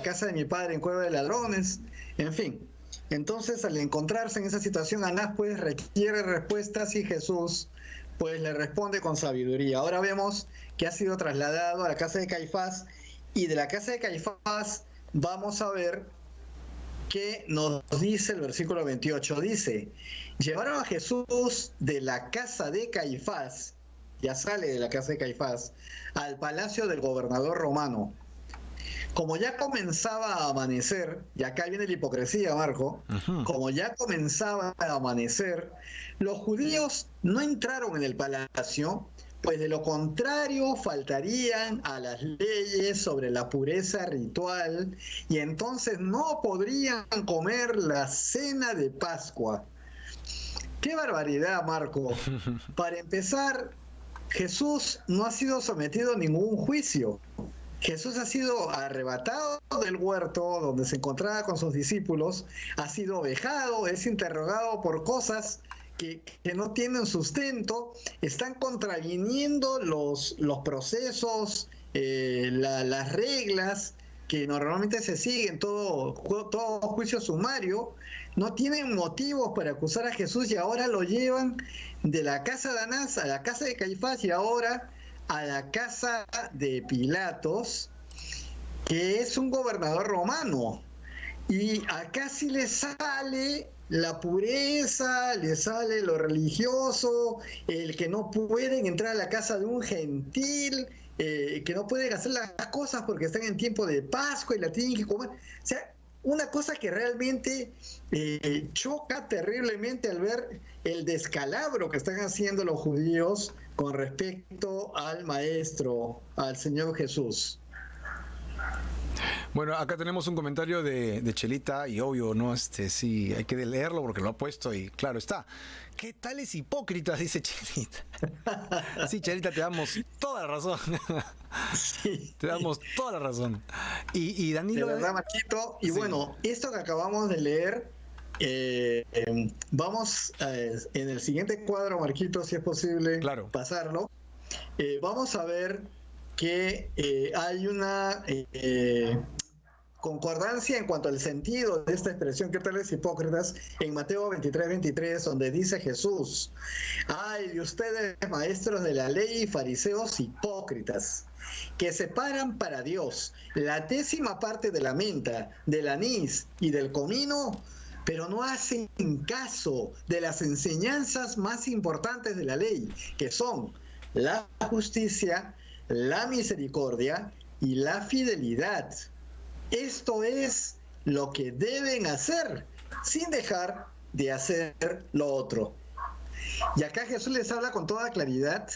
casa de mi padre en cueva de ladrones, en fin. Entonces, al encontrarse en esa situación, Anás pues requiere respuestas y Jesús pues le responde con sabiduría. Ahora vemos que ha sido trasladado a la casa de Caifás, y de la casa de Caifás vamos a ver que nos dice el versículo 28. Dice: llevaron a Jesús de la casa de Caifás, ya sale de la casa de Caifás, al palacio del gobernador romano. Como ya comenzaba a amanecer, y acá viene la hipocresía, Marco, como ya comenzaba a amanecer, los judíos no entraron en el palacio, pues de lo contrario faltarían a las leyes sobre la pureza ritual, y entonces no podrían comer la cena de Pascua. ¡Qué barbaridad, Marco! Para empezar, Jesús no ha sido sometido a ningún juicio. Jesús ha sido arrebatado del huerto donde se encontraba con sus discípulos, ha sido vejado, es interrogado por cosas que no tienen sustento, están contraviniendo los procesos, las reglas que normalmente se siguen, todo juicio sumario. No tienen motivos para acusar a Jesús, y ahora lo llevan de la casa de Anás a la casa de Caifás, y ahora a la casa de Pilatos, que es un gobernador romano. Y acá sí le sale la pureza, le sale lo religioso, el que no pueden entrar a la casa de un gentil, que no pueden hacer las cosas porque están en tiempo de Pascua y la tienen que comer. O sea, una cosa que realmente choca terriblemente al ver el descalabro que están haciendo los judíos con respecto al Maestro, al Señor Jesús. Bueno, acá tenemos un comentario de Chelita, y obvio, ¿no? Sí, hay que leerlo porque lo ha puesto y claro está. ¿Qué tales hipócritas? Dice Chelita. Sí, Chelita, te damos toda la razón. Sí. Te damos toda la razón. Y Danilo... De verdad, Marquito. Y sí, bueno, esto que acabamos de leer, vamos en el siguiente cuadro, Marquito, si es posible pasarlo. Vamos a ver que hay una concordancia en cuanto al sentido de esta expresión, ¿qué tales hipócritas? En Mateo 23:23, donde dice Jesús: ay de ustedes, maestros de la ley y fariseos hipócritas, que separan para Dios la 10ª parte de la menta, del anís y del comino, pero no hacen caso de las enseñanzas más importantes de la ley, que son la justicia, la misericordia y la fidelidad. Esto es lo que deben hacer, sin dejar de hacer lo otro. Y acá Jesús les habla con toda claridad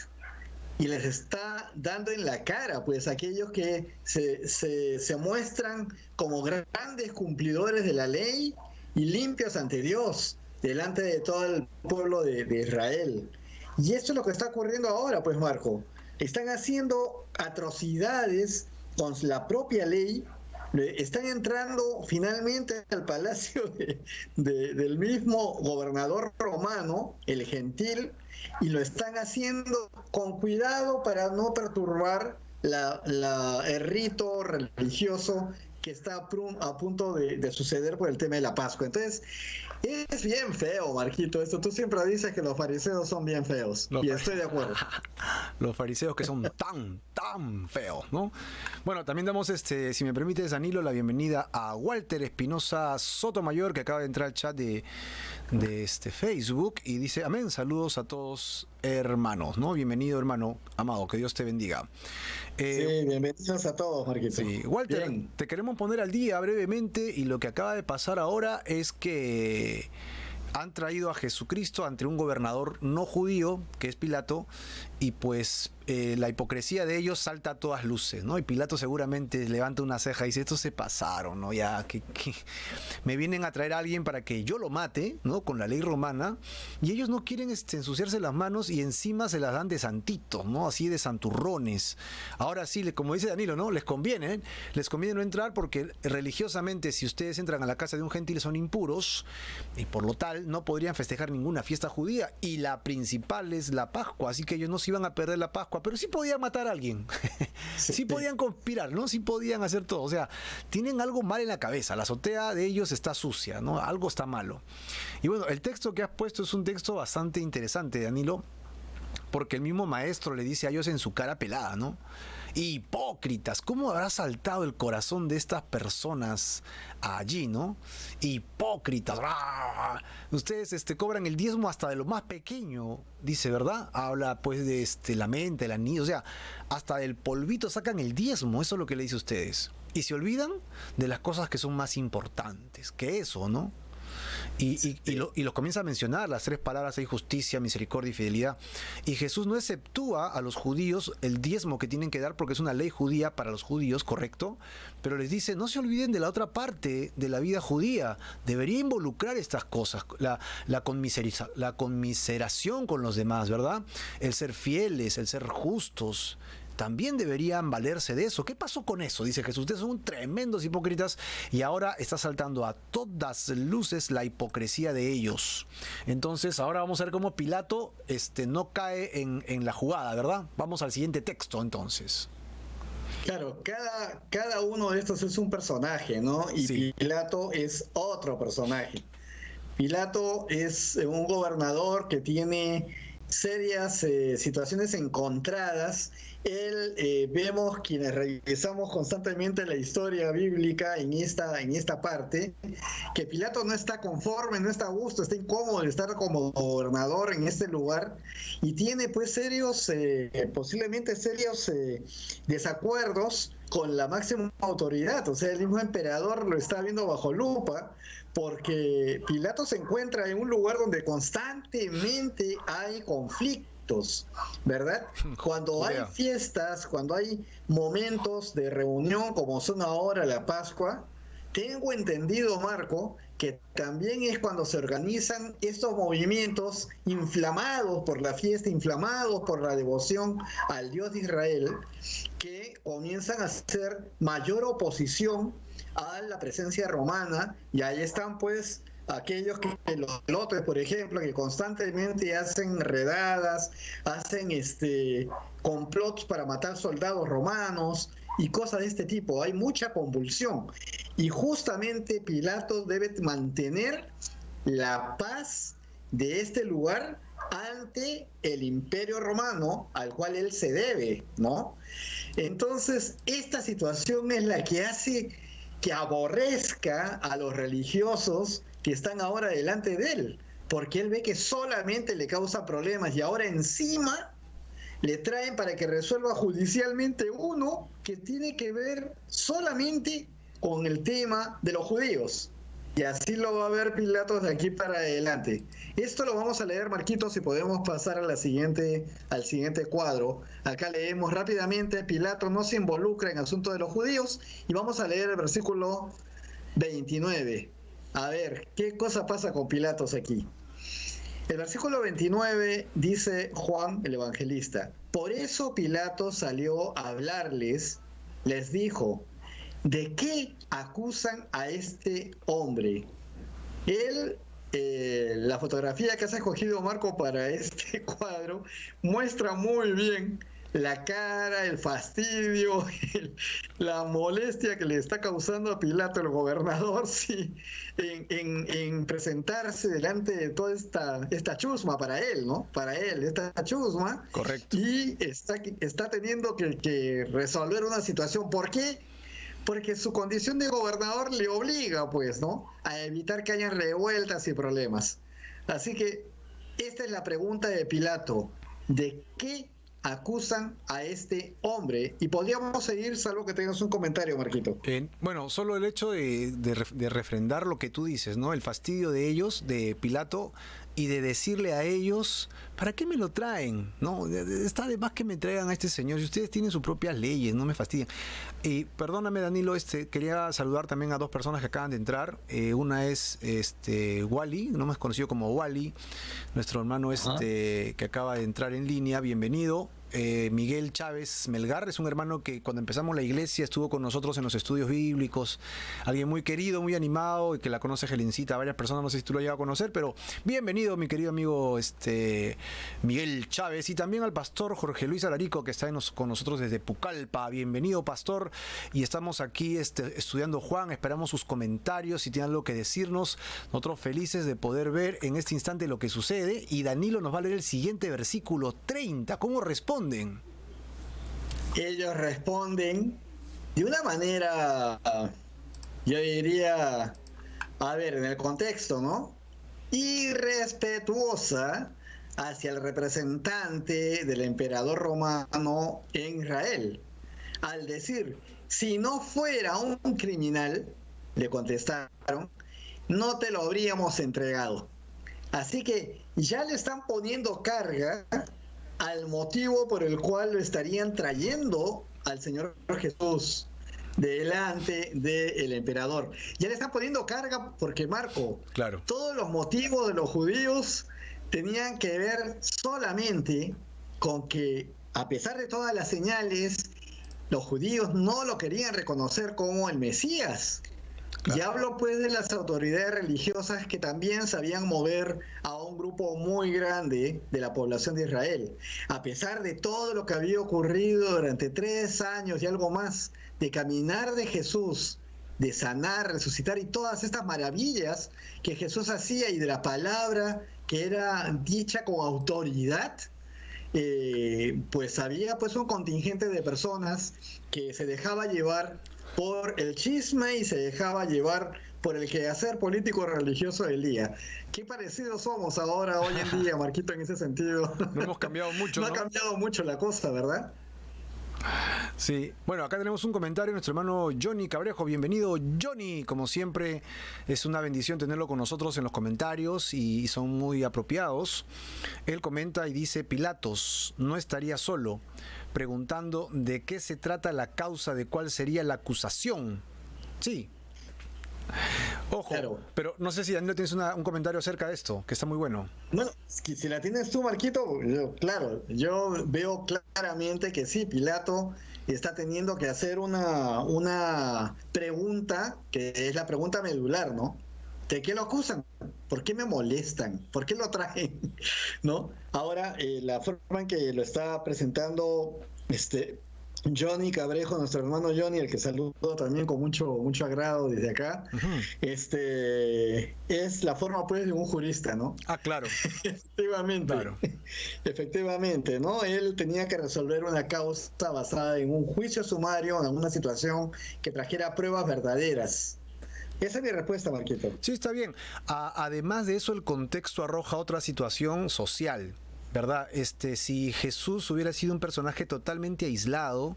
y les está dando en la cara, pues, aquellos que se muestran como grandes cumplidores de la ley y limpios ante Dios, delante de todo el pueblo de Israel. Y esto es lo que está ocurriendo ahora, pues, Marco. Están haciendo atrocidades con la propia ley, están entrando finalmente al palacio del mismo gobernador romano, el gentil, y lo están haciendo con cuidado para no perturbar el rito religioso que está a punto de suceder por el tema de la Pascua. Entonces, es bien feo, Marquito, esto. Tú siempre dices que los fariseos son bien feos, y estoy de acuerdo. Los fariseos que son tan feos, ¿no? Bueno, también damos, si me permites, Danilo, la bienvenida a Walter Espinosa Sotomayor, que acaba de entrar al chat de Facebook, y dice: amén, saludos a todos, hermanos, ¿no? Bienvenido, hermano amado, que Dios te bendiga. Sí, bienvenidos a todos, Marquito. Sí, Walter, bien, te queremos poner al día brevemente, y lo que acaba de pasar ahora es que han traído a Jesucristo ante un gobernador no judío, que es Pilato, y pues la hipocresía de ellos salta a todas luces, ¿no? Y Pilato seguramente levanta una ceja y dice: estos se pasaron, ¿no? Ya que me vienen a traer a alguien para que yo lo mate, ¿no? Con la ley romana, y ellos no quieren ensuciarse las manos, y encima se las dan de santitos, ¿no? Así de santurrones. Ahora sí, como dice Danilo, ¿no? Les conviene no entrar, porque religiosamente, si ustedes entran a la casa de un gentil, son impuros, y por lo tal no podrían festejar ninguna fiesta judía, y la principal es la Pascua, así que ellos no romanos iban a perder la Pascua, pero sí podían matar a alguien. Sí podían conspirar, ¿no? Sí podían hacer todo. O sea, tienen algo mal en la cabeza. La azotea de ellos está sucia, ¿no? Algo está malo. Y bueno, el texto que has puesto es un texto bastante interesante, Danilo, porque el mismo maestro le dice a ellos en su cara pelada, ¿no? Hipócritas, ¿cómo habrá saltado el corazón de estas personas allí, ¿no? Hipócritas, ¡ah! Ustedes cobran el diezmo hasta de lo más pequeño, dice, ¿verdad? Habla pues de la mente, el anillo, o sea, hasta del polvito sacan el diezmo, eso es lo que le dice a ustedes. Y se olvidan de las cosas que son más importantes que eso, ¿no? Y lo comienza a mencionar, las 3 palabras hay: justicia, misericordia y fidelidad. Y Jesús no exceptúa a los judíos el diezmo que tienen que dar porque es una ley judía para los judíos, correcto, pero les dice, no se olviden de la otra parte de la vida judía, debería involucrar estas cosas, la conmiseración con los demás, ¿verdad? El ser fieles, el ser justos, también deberían valerse de eso. ¿Qué pasó con eso? Dice Jesús, ustedes son tremendos hipócritas y ahora está saltando a todas luces la hipocresía de ellos. Entonces ahora vamos a ver cómo Pilato no cae en la jugada, ¿verdad? Vamos al siguiente texto entonces. Claro, cada uno de estos es un personaje, ¿no? Y sí. Pilato es otro personaje. Pilato es un gobernador que tiene serias situaciones encontradas. Vemos quienes revisamos constantemente la historia bíblica en esta parte, que Pilato no está conforme, no está a gusto, está incómodo de estar como gobernador en este lugar y tiene pues posiblemente serios desacuerdos con la máxima autoridad. O sea, el mismo emperador lo está viendo bajo lupa, porque Pilato se encuentra en un lugar donde constantemente hay conflictos, ¿verdad? Cuando hay fiestas, cuando hay momentos de reunión como son ahora la Pascua, tengo entendido, Marco, que también es cuando se organizan estos movimientos inflamados por la fiesta, inflamados por la devoción al Dios de Israel, que comienzan a hacer mayor oposición a la presencia romana, y ahí están pues aquellos que los lotes, por ejemplo, que constantemente hacen redadas, hacen complots para matar soldados romanos y cosas de este tipo. Hay mucha convulsión y justamente Pilato debe mantener la paz de este lugar ante el Imperio Romano al cual él se debe, ¿no? Entonces, esta situación es la que hace que aborrezca a los religiosos que están ahora delante de él, porque él ve que solamente le causa problemas y ahora encima le traen para que resuelva judicialmente uno que tiene que ver solamente con el tema de los judíos. Y así lo va a ver Pilato de aquí para adelante. Esto lo vamos a leer, Marquitos, si podemos pasar al siguiente cuadro. Acá leemos rápidamente: Pilato no se involucra en asuntos de los judíos, y vamos a leer el versículo 29. A ver, ¿qué cosa pasa con Pilatos aquí? El versículo 29 dice Juan el evangelista: por eso Pilato salió a hablarles, les dijo, ¿de qué acusan a este hombre? La fotografía que has escogido, Marco, para este cuadro muestra muy bien la cara, el fastidio, la molestia que le está causando a Pilato, el gobernador, sí, en presentarse delante de toda esta chusma para él, ¿no? Para él, esta chusma. Correcto. Y está teniendo que resolver una situación. ¿Por qué? Porque su condición de gobernador le obliga, pues, ¿no?, a evitar que hayan revueltas y problemas. Así que esta es la pregunta de Pilato: ¿de qué acusan a este hombre? Y podríamos seguir, salvo que tengas un comentario, Marquito. Bueno, solo el hecho de refrendar lo que tú dices, ¿no? El fastidio de ellos, de Pilato, y de decirle a ellos, ¿para qué me lo traen? ¿No? Está de más que me traigan a este señor. Si ustedes tienen sus propias leyes, no me fastidien. Y perdóname, Danilo, quería saludar también a 2 personas que acaban de entrar. Una es Wally, no más conocido como Wally, nuestro hermano que acaba de entrar en línea. Bienvenido. Miguel Chávez Melgar. Es un hermano que cuando empezamos la iglesia estuvo con nosotros en los estudios bíblicos. Alguien muy querido, muy animado y que la conoce Gelincita. Varias personas, no sé si tú lo llegas a conocer, pero bienvenido, mi querido amigo Miguel Chávez. Y también al pastor Jorge Luis Alarico, que está con nosotros desde Pucallpa. Bienvenido, pastor. Y estamos aquí estudiando Juan. Esperamos sus comentarios, si tienen algo que decirnos. Nosotros felices de poder ver en este instante lo que sucede. Y Danilo nos va a leer el siguiente versículo 30. ¿Cómo responden? Ellos responden de una manera, yo diría, a ver, en el contexto, ¿no? Irrespetuosa hacia el representante del emperador romano en Israel. Al decir, si no fuera un criminal, le contestaron, no te lo habríamos entregado. Así que ya le están poniendo carga al motivo por el cual lo estarían trayendo al Señor Jesús delante del emperador. Ya le están poniendo carga porque, Marco, claro, todos los motivos de los judíos tenían que ver solamente con que, a pesar de todas las señales, los judíos no lo querían reconocer como el Mesías. Claro. Y hablo pues de las autoridades religiosas que también sabían mover a un grupo muy grande de la población de Israel. A pesar de todo lo que había ocurrido durante 3 años y algo más de caminar de Jesús, de sanar, resucitar y todas estas maravillas que Jesús hacía y de la palabra que era dicha con autoridad, pues había pues un contingente de personas que se dejaba llevar por el chisme y se dejaba llevar por el quehacer político religioso del día. Qué parecidos somos ahora, hoy en día, Marquito, en ese sentido. No hemos cambiado mucho, ¿no? No ha cambiado mucho la cosa, ¿verdad? Sí, bueno, acá tenemos un comentario de nuestro hermano Johnny Cabrejo. Bienvenido, Johnny. Como siempre, es una bendición tenerlo con nosotros en los comentarios y son muy apropiados. Él comenta y dice, Pilatos no estaría solo, preguntando de qué se trata la causa, de cuál sería la acusación. Sí. Ojo, claro. Pero no sé si Danilo tienes un comentario acerca de esto, que está muy bueno. Bueno, si la tienes tú, Marquito, yo veo claramente que sí, Pilato está teniendo que hacer una pregunta, que es la pregunta medular, ¿no? ¿De qué lo acusan? ¿Por qué me molestan? ¿Por qué lo traen? ¿No? Ahora, la forma en que lo está presentando Johnny Cabrejo, nuestro hermano Johnny, el que saludo también con mucho agrado desde acá, es la forma pues de un jurista, ¿no? Ah, claro. Efectivamente. Claro. Efectivamente, ¿no? Él tenía que resolver una causa basada en un juicio sumario, en una situación que trajera pruebas verdaderas. Esa es mi respuesta, Marquito. Sí, está bien. Además de eso, el contexto arroja otra situación social, ¿verdad? Si Jesús hubiera sido un personaje totalmente aislado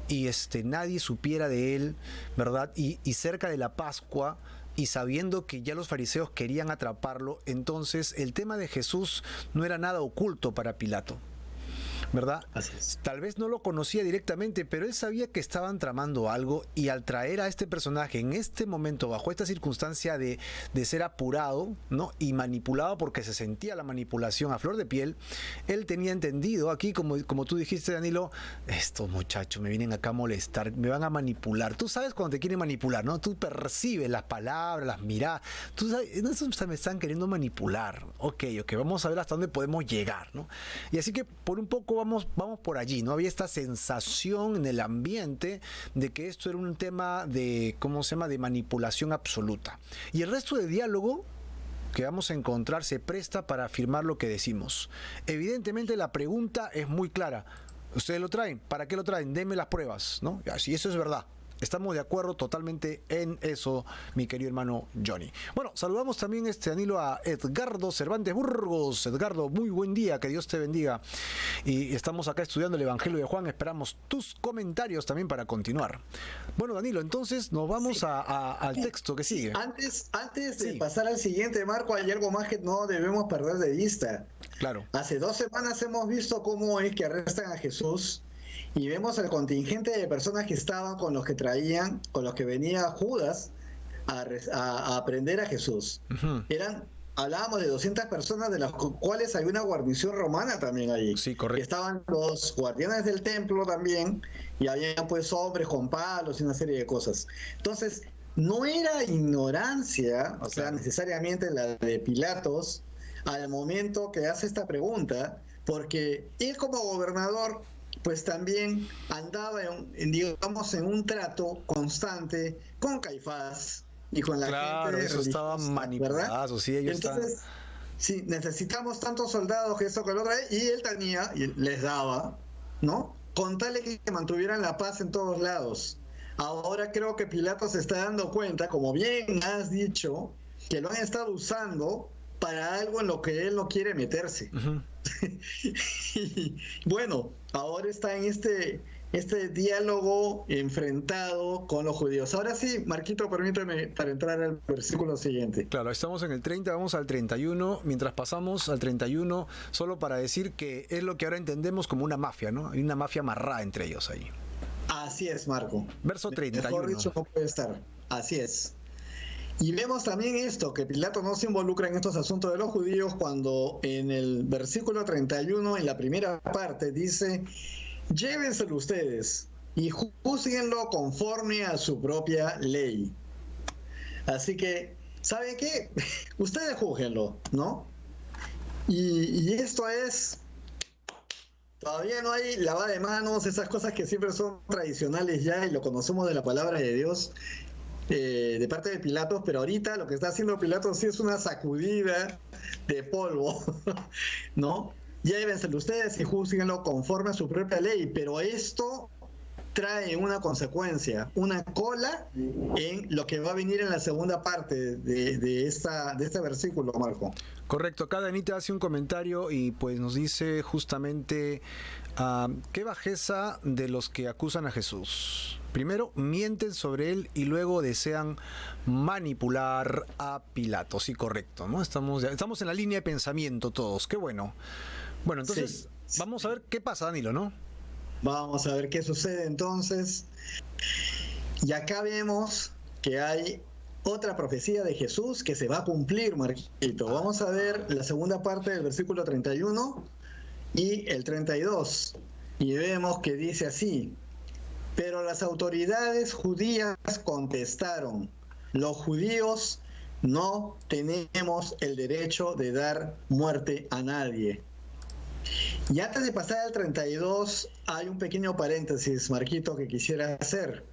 y nadie supiera de él, ¿verdad? Y cerca de la Pascua, y sabiendo que ya los fariseos querían atraparlo, entonces el tema de Jesús no era nada oculto para Pilato, ¿verdad? Así es. Tal vez no lo conocía directamente, pero él sabía que estaban tramando algo, y al traer a este personaje en este momento, bajo esta circunstancia de ser apurado, ¿no? Y manipulado, porque se sentía la manipulación a flor de piel, él tenía entendido aquí, como tú dijiste, Danilo, estos muchachos me vienen acá a molestar, me van a manipular. Tú sabes cuando te quieren manipular, ¿no? Tú percibes las palabras, las miradas, tú sabes, me están queriendo manipular. Ok, vamos a ver hasta dónde podemos llegar, ¿no? Y así que por un poco vamos por allí, ¿no? Había esta sensación en el ambiente de que esto era un tema de, de manipulación absoluta. Y el resto del diálogo que vamos a encontrar se presta para afirmar lo que decimos. Evidentemente la pregunta es muy clara. ¿Ustedes lo traen? ¿Para qué lo traen? Denme las pruebas, ¿no? Si eso es verdad. Estamos de acuerdo totalmente en eso, mi querido hermano Johnny. Bueno, saludamos también Danilo a Edgardo Cervantes Burgos. Edgardo, muy buen día, que Dios te bendiga. Y estamos acá estudiando el Evangelio de Juan. Esperamos tus comentarios también para continuar. Bueno, Danilo, entonces nos vamos al texto que sigue. Antes de pasar al siguiente, Marco, hay algo más que no debemos perder de vista. Claro. Hace 2 semanas hemos visto cómo es que arrestan a Jesús. Y vemos el contingente de personas que estaban con los que venía Judas a aprender a Jesús. Eran hablábamos de 200 personas, de las cuales hay una guarnición romana también allí. Sí, correcto. Estaban los guardianes del templo también, y había pues hombres con palos y una serie de cosas. Entonces, no era ignorancia, o sea, necesariamente la de Pilatos, al momento que hace esta pregunta, porque él como gobernador pues también andaba digamos, en un trato constante con Caifás y con la gente Eso religiosa, estaba manipulado, sí, ellos entonces, sí, necesitamos tantos soldados que esto que lo otra, y él tenía, y les daba, ¿no? Con tal de que mantuvieran la paz en todos lados. Ahora creo que Pilato se está dando cuenta, como bien has dicho, que lo han estado usando para algo en lo que él no quiere meterse. Uh-huh. Y bueno, ahora está en este diálogo enfrentado con los judíos. Ahora sí, Marquito, permíteme para entrar al versículo siguiente. Claro, estamos en el 30, vamos al 31. Mientras pasamos al 31, solo para decir que es lo que ahora entendemos como una mafia, ¿no? Hay una mafia amarrada entre ellos ahí. Así es, Marco. Verso 31. Mejor dicho no puede estar. Así es. Y vemos también esto, que Pilato no se involucra en estos asuntos de los judíos cuando en el versículo 31, en la primera parte, dice: llévenselo ustedes y júzguenlo conforme a su propia ley. Así que, ¿saben qué? Ustedes júzguenlo, ¿no? Y esto es... Todavía no hay lavada de manos, esas cosas que siempre son tradicionales ya y lo conocemos de la palabra de Dios de parte de Pilatos, pero ahorita lo que está haciendo Pilatos sí es una sacudida de polvo, ¿no? Llévenselo ustedes y júzguenlo conforme a su propia ley, pero esto trae una consecuencia, una cola en lo que va a venir en la segunda parte de este versículo, Marco. Correcto, acá Danita hace un comentario y pues nos dice justamente qué bajeza de los que acusan a Jesús. Primero mienten sobre él y luego desean manipular a Pilato. Sí, correcto, ¿no? Estamos en la línea de pensamiento todos, qué bueno. Bueno, entonces sí. Vamos a ver qué pasa, Danilo, ¿no? Vamos a ver qué sucede entonces. Y acá vemos que hay otra profecía de Jesús que se va a cumplir, Marquito. Vamos a ver la segunda parte del versículo 31 y el 32. Y vemos que dice así: pero las autoridades judías contestaron: los judíos no tenemos el derecho de dar muerte a nadie. Y antes de pasar al 32, hay un pequeño paréntesis, Marquito, que quisiera hacer.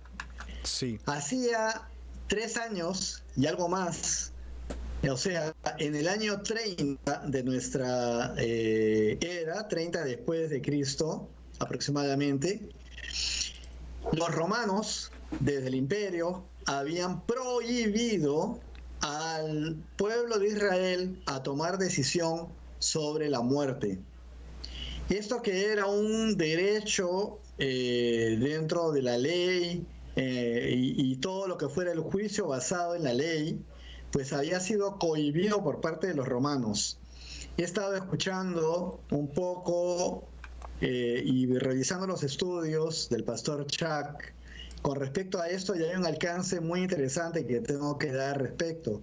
Sí. Hacía 3 años y algo más, o sea, en el año 30 de nuestra era, 30 después de Cristo aproximadamente, los romanos, desde el imperio, habían prohibido al pueblo de Israel a tomar decisión sobre la muerte. Esto que era un derecho dentro de la ley y todo lo que fuera el juicio basado en la ley, pues había sido cohibido por parte de los romanos. He estado escuchando un poco y revisando los estudios del pastor Chuck con respecto a esto, y hay un alcance muy interesante que tengo que dar respecto.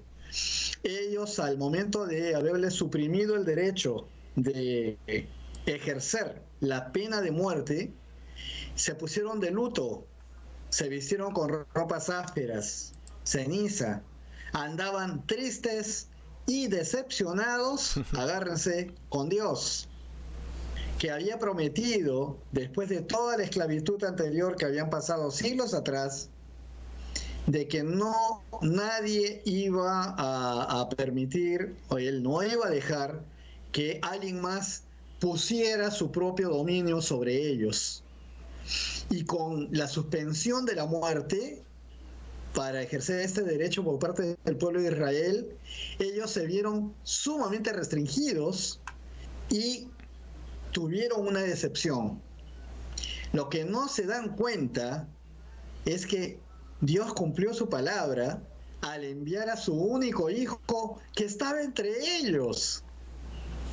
Ellos, al momento de haberles suprimido el derecho de ejercer la pena de muerte, se pusieron de luto, se vistieron con ropas ásperas, ceniza, andaban tristes y decepcionados, agárrense, con Dios, que había prometido, después de toda la esclavitud anterior que habían pasado siglos atrás, de que nadie iba a permitir, o él no iba a dejar que alguien más pusiera su propio dominio sobre ellos. Y con la suspensión de la muerte para ejercer este derecho por parte del pueblo de Israel, ellos se vieron sumamente restringidos y tuvieron una decepción. Lo que no se dan cuenta es que Dios cumplió su palabra al enviar a su único hijo que estaba entre ellos.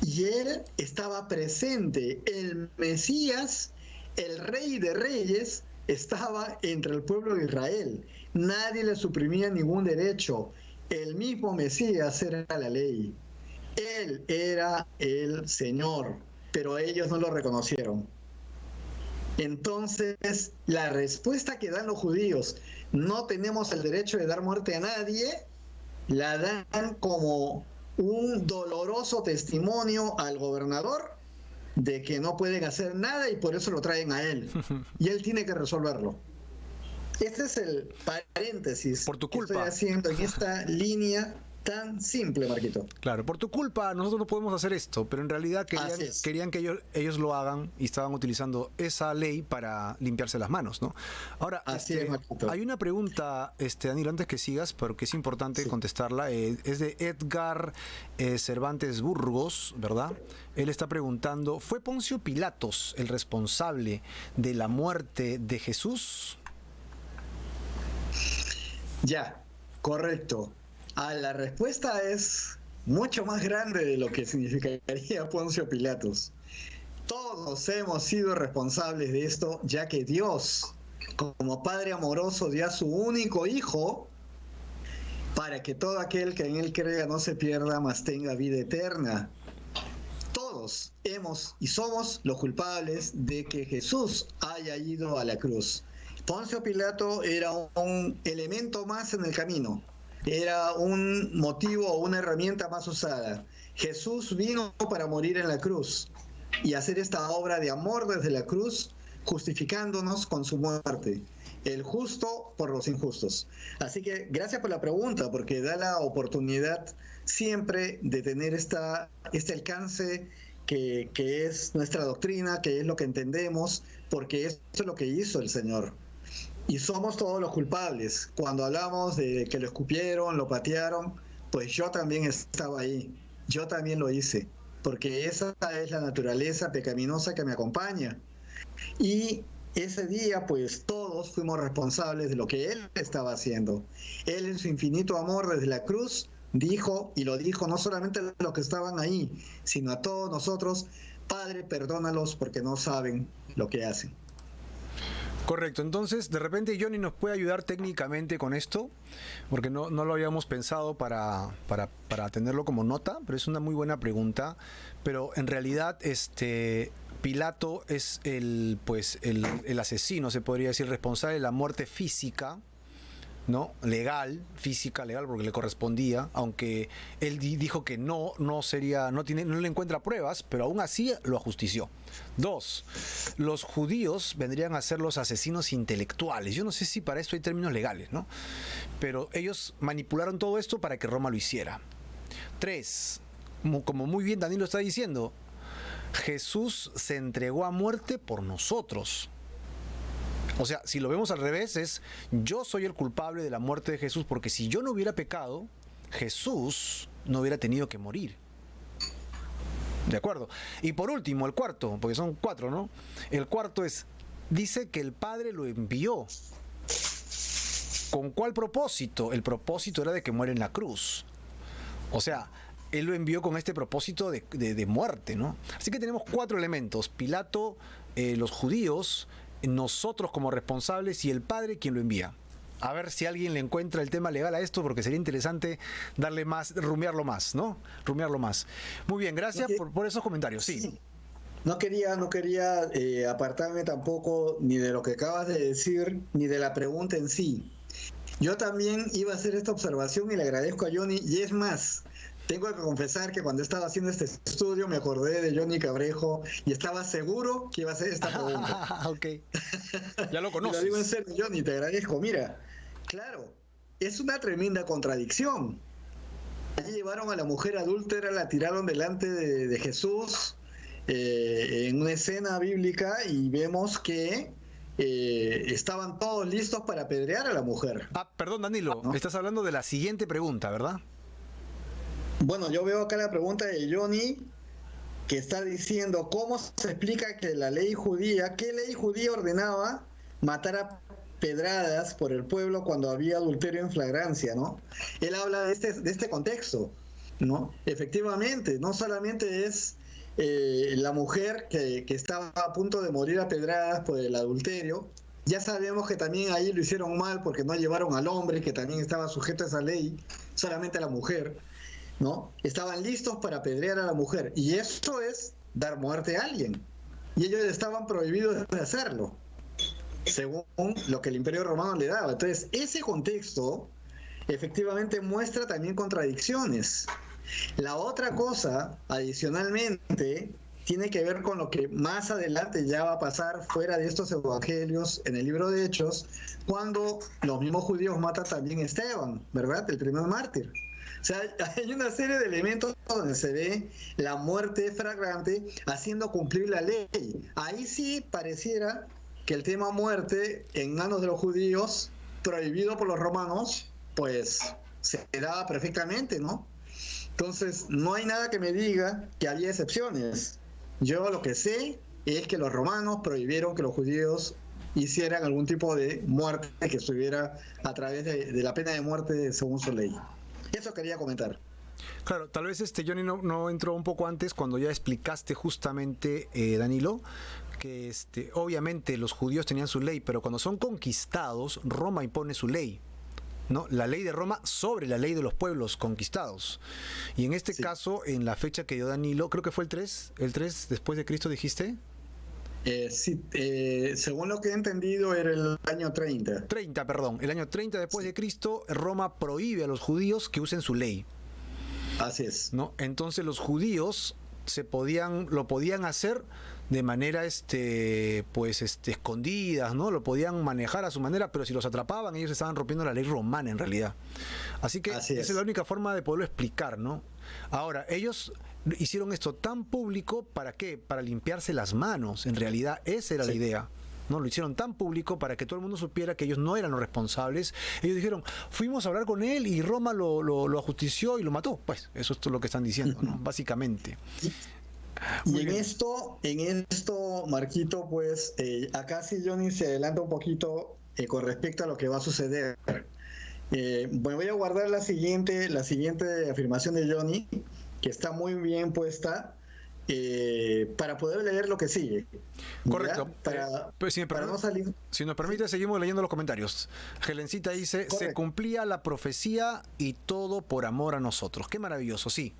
Y él estaba presente. El Mesías, el Rey de Reyes, estaba entre el pueblo de Israel. Nadie le suprimía ningún derecho. El mismo Mesías era la ley. Él era el Señor, pero ellos no lo reconocieron. Entonces, la respuesta que dan los judíos, no tenemos el derecho de dar muerte a nadie, la dan como un doloroso testimonio al gobernador de que no pueden hacer nada y por eso lo traen a él. Y él tiene que resolverlo. Este es el paréntesis por tu culpa que estoy haciendo en esta línea tan simple, Marquito. Claro, por tu culpa nosotros no podemos hacer esto, pero en realidad querían que ellos lo hagan y estaban utilizando esa ley para limpiarse las manos, ¿no? Ahora, Así es, Marquito. hay una pregunta, Danilo, antes que sigas, porque es importante contestarla, es de Edgar Cervantes Burgos, ¿verdad? Él está preguntando, ¿fue Poncio Pilatos el responsable de la muerte de Jesús? Ya, correcto. La respuesta es mucho más grande de lo que significaría Poncio Pilatos. Todos hemos sido responsables de esto, ya que Dios, como Padre amoroso, dio a su único Hijo para que todo aquel que en Él crea no se pierda, mas tenga vida eterna. Todos hemos y somos los culpables de que Jesús haya ido a la cruz. Poncio Pilato era un elemento más en el camino. Era un motivo o una herramienta más usada. Jesús vino para morir en la cruz y hacer esta obra de amor desde la cruz, justificándonos con su muerte. El justo por los injustos. Así que gracias por la pregunta, porque da la oportunidad siempre de tener este alcance que es nuestra doctrina, que es lo que entendemos, porque esto es lo que hizo el Señor. Y somos todos los culpables. Cuando hablamos de que lo escupieron, lo patearon, pues yo también estaba ahí. Yo también lo hice. Porque esa es la naturaleza pecaminosa que me acompaña. Y ese día, pues todos fuimos responsables de lo que Él estaba haciendo. Él en su infinito amor desde la cruz dijo, y lo dijo no solamente a los que estaban ahí, sino a todos nosotros, Padre, perdónalos porque no saben lo que hacen. Correcto, entonces de repente Johnny nos puede ayudar técnicamente con esto, porque no lo habíamos pensado para tenerlo como nota, pero es una muy buena pregunta. Pero en realidad Pilato es el asesino, se podría decir, responsable de la muerte física, ¿no? Física legal, porque le correspondía, aunque él dijo que no le encuentra pruebas, pero aún así lo ajustició. 2, los judíos vendrían a ser los asesinos intelectuales. Yo no sé si para esto hay términos legales, ¿no? Pero ellos manipularon todo esto para que Roma lo hiciera. 3, como muy bien Danilo está diciendo, Jesús se entregó a muerte por nosotros. O sea, si lo vemos al revés, es yo soy el culpable de la muerte de Jesús, porque si yo no hubiera pecado, Jesús no hubiera tenido que morir. ¿De acuerdo? Y por último, el cuarto, porque son 4, ¿no? El cuarto dice que el Padre lo envió. ¿Con cuál propósito? El propósito era de que muera en la cruz. O sea, Él lo envió con este propósito de muerte, ¿no? Así que tenemos 4 elementos: Pilato, los judíos, nosotros como responsables y el Padre quien lo envía. A ver si alguien le encuentra el tema legal a esto, porque sería interesante darle más, rumiarlo más, ¿no? Rumiarlo más. Muy bien, gracias por esos comentarios. Sí. No quería apartarme tampoco ni de lo que acabas de decir, ni de la pregunta en sí. Yo también iba a hacer esta observación y le agradezco a Johnny, y es más, tengo que confesar que cuando estaba haciendo este estudio me acordé de Johnny Cabrejo y estaba seguro que iba a hacer esta pregunta. Ok. Ya lo conoces. Y lo digo en serio, Johnny, te agradezco. Mira, claro, es una tremenda contradicción. Allí llevaron a la mujer adúltera, la tiraron delante de Jesús en una escena bíblica y vemos que estaban todos listos para apedrear a la mujer. Perdón, Danilo, ¿no? Estás hablando de la siguiente pregunta, ¿verdad? Bueno, yo veo acá la pregunta de Johnny, que está diciendo cómo se explica que la ley judía, ¿qué ley judía ordenaba matar a pedradas por el pueblo cuando había adulterio en flagrancia, ¿no? Él habla de este contexto, ¿no? Efectivamente, no solamente es la mujer que estaba a punto de morir a pedradas por el adulterio. Ya sabemos que también ahí lo hicieron mal porque no llevaron al hombre, que también estaba sujeto a esa ley, solamente a la mujer. ¿no? Estaban listos para apedrear a la mujer. Y esto es dar muerte a alguien. Y ellos estaban prohibidos de hacerlo, según lo que el Imperio Romano le daba. Entonces, ese contexto efectivamente muestra también contradicciones. La otra cosa, adicionalmente, tiene que ver con lo que más adelante ya va a pasar fuera de estos evangelios en el libro de Hechos, cuando los mismos judíos matan también a Esteban, ¿verdad? El primer mártir. O sea, hay una serie de elementos donde se ve la muerte flagrante haciendo cumplir la ley. Ahí sí pareciera que el tema muerte en manos de los judíos, prohibido por los romanos, pues se daba perfectamente, ¿no? Entonces, no hay nada que me diga que había excepciones. Yo lo que sé es que los romanos prohibieron que los judíos hicieran algún tipo de muerte que estuviera a través de la pena de muerte según su ley. Eso quería comentar. Claro, tal vez Johnny no entró un poco antes cuando ya explicaste justamente, Danilo, que obviamente los judíos tenían su ley, pero cuando son conquistados, Roma impone su ley, ¿no? La ley de Roma sobre la ley de los pueblos conquistados. Y en este caso, en la fecha que dio Danilo, creo que fue el 3 después de Cristo, dijiste. Sí, según lo que he entendido era el año 30. El año 30 después de Cristo, Roma prohíbe a los judíos que usen su ley. Así es. ¿No? Entonces los judíos lo podían hacer de manera escondidas, ¿no? Lo podían manejar a su manera, pero si los atrapaban, ellos estaban rompiendo la ley romana en realidad. Así que esa es la única forma de poderlo explicar, ¿no? Ahora, ellos hicieron esto tan público, ¿para qué? Para limpiarse las manos. En realidad esa era la idea, ¿no? Lo hicieron tan público para que todo el mundo supiera que ellos no eran los responsables. Ellos dijeron, fuimos a hablar con él y Roma lo ajustició y lo mató. Pues eso es lo que están diciendo, ¿no? Básicamente. Y en esto, Marquito, pues acá sí Johnny se adelanta un poquito con respecto a lo que va a suceder. Bueno, voy a guardar la siguiente afirmación de Johnny, que está muy bien puesta, para poder leer lo que sigue. Correcto. Pues para no salir. Si nos permite, seguimos leyendo los comentarios. Helencita dice, correcto, se cumplía la profecía y todo por amor a nosotros. Qué maravilloso, sí.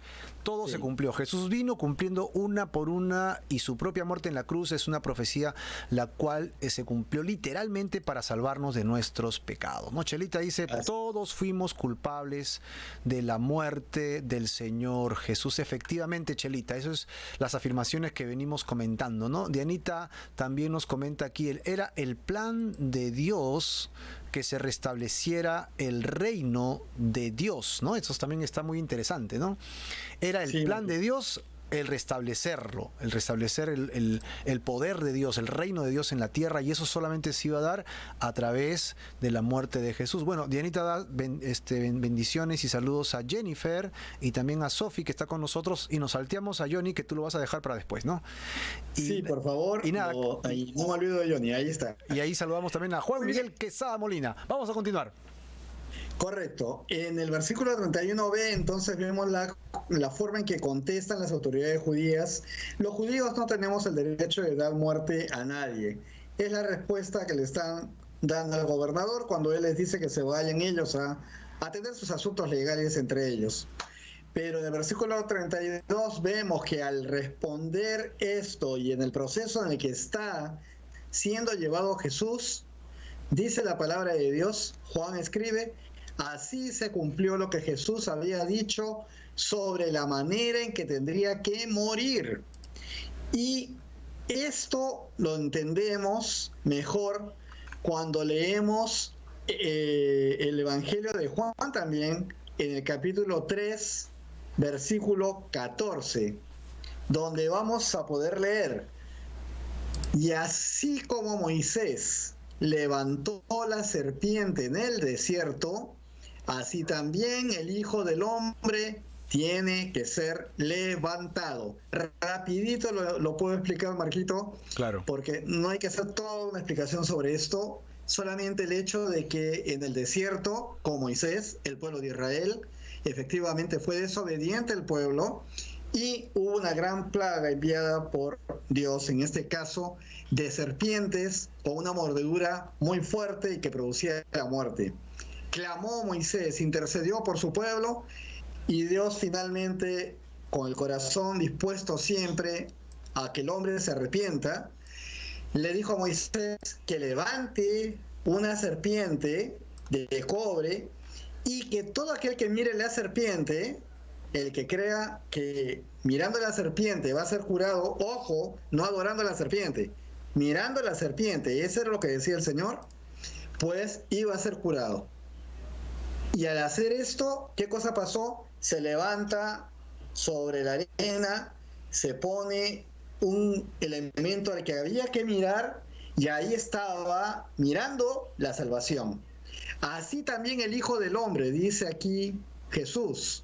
Todo se cumplió. Jesús vino cumpliendo una por una, y su propia muerte en la cruz es una profecía la cual se cumplió literalmente para salvarnos de nuestros pecados, ¿no? Chelita dice, todos fuimos culpables de la muerte del Señor Jesús. Efectivamente, Chelita, eso es las afirmaciones que venimos comentando, ¿no? Dianita también nos comenta aquí, era el plan de Dios que se restableciera el reino de Dios, ¿no? Eso también está muy interesante, ¿no? Era el plan de Dios el restablecerlo, el restablecer el poder de Dios, el reino de Dios en la tierra, y eso solamente se iba a dar a través de la muerte de Jesús. Bueno, Dianita da bendiciones y saludos a Jennifer y también a Sofi, que está con nosotros, y nos salteamos a Johnny, que tú lo vas a dejar para después, ¿no? Sí, por favor. Y nada, no me olvido de Johnny, ahí está. Y ahí saludamos también a Juan Miguel Quesada Molina. Vamos a continuar. Correcto. En el versículo 31b, entonces vemos la forma en que contestan las autoridades judías. Los judíos no tenemos el derecho de dar muerte a nadie. Es la respuesta que le están dando al gobernador cuando él les dice que se vayan ellos a atender sus asuntos legales entre ellos. Pero en el versículo 32 vemos que al responder esto y en el proceso en el que está siendo llevado Jesús, dice la palabra de Dios, Juan escribe, así se cumplió lo que Jesús había dicho sobre la manera en que tendría que morir. Y esto lo entendemos mejor cuando leemos el Evangelio de Juan también, en el capítulo 3, versículo 14, donde vamos a poder leer, y así como Moisés levantó la serpiente en el desierto, así también el Hijo del Hombre tiene que ser levantado. Rapidito lo puedo explicar, Marquito. Claro. Porque no hay que hacer toda una explicación sobre esto. Solamente el hecho de que en el desierto, con Moisés, el pueblo de Israel, efectivamente fue desobediente el pueblo, y hubo una gran plaga enviada por Dios, en este caso, de serpientes con una mordedura muy fuerte y que producía la muerte. Clamó Moisés, intercedió por su pueblo, Y Dios finalmente, con el corazón dispuesto siempre a que el hombre se arrepienta, le dijo a Moisés que levante una serpiente de cobre y que todo aquel que mire la serpiente, el que crea que mirando la serpiente va a ser curado, ojo, no adorando a la serpiente, mirando a la serpiente, y eso era lo que decía el Señor, pues iba a ser curado. Y al hacer esto, ¿qué cosa pasó? Se levanta sobre la arena, se pone un elemento al que había que mirar, y ahí estaba mirando la salvación. Así también el Hijo del Hombre, dice aquí Jesús,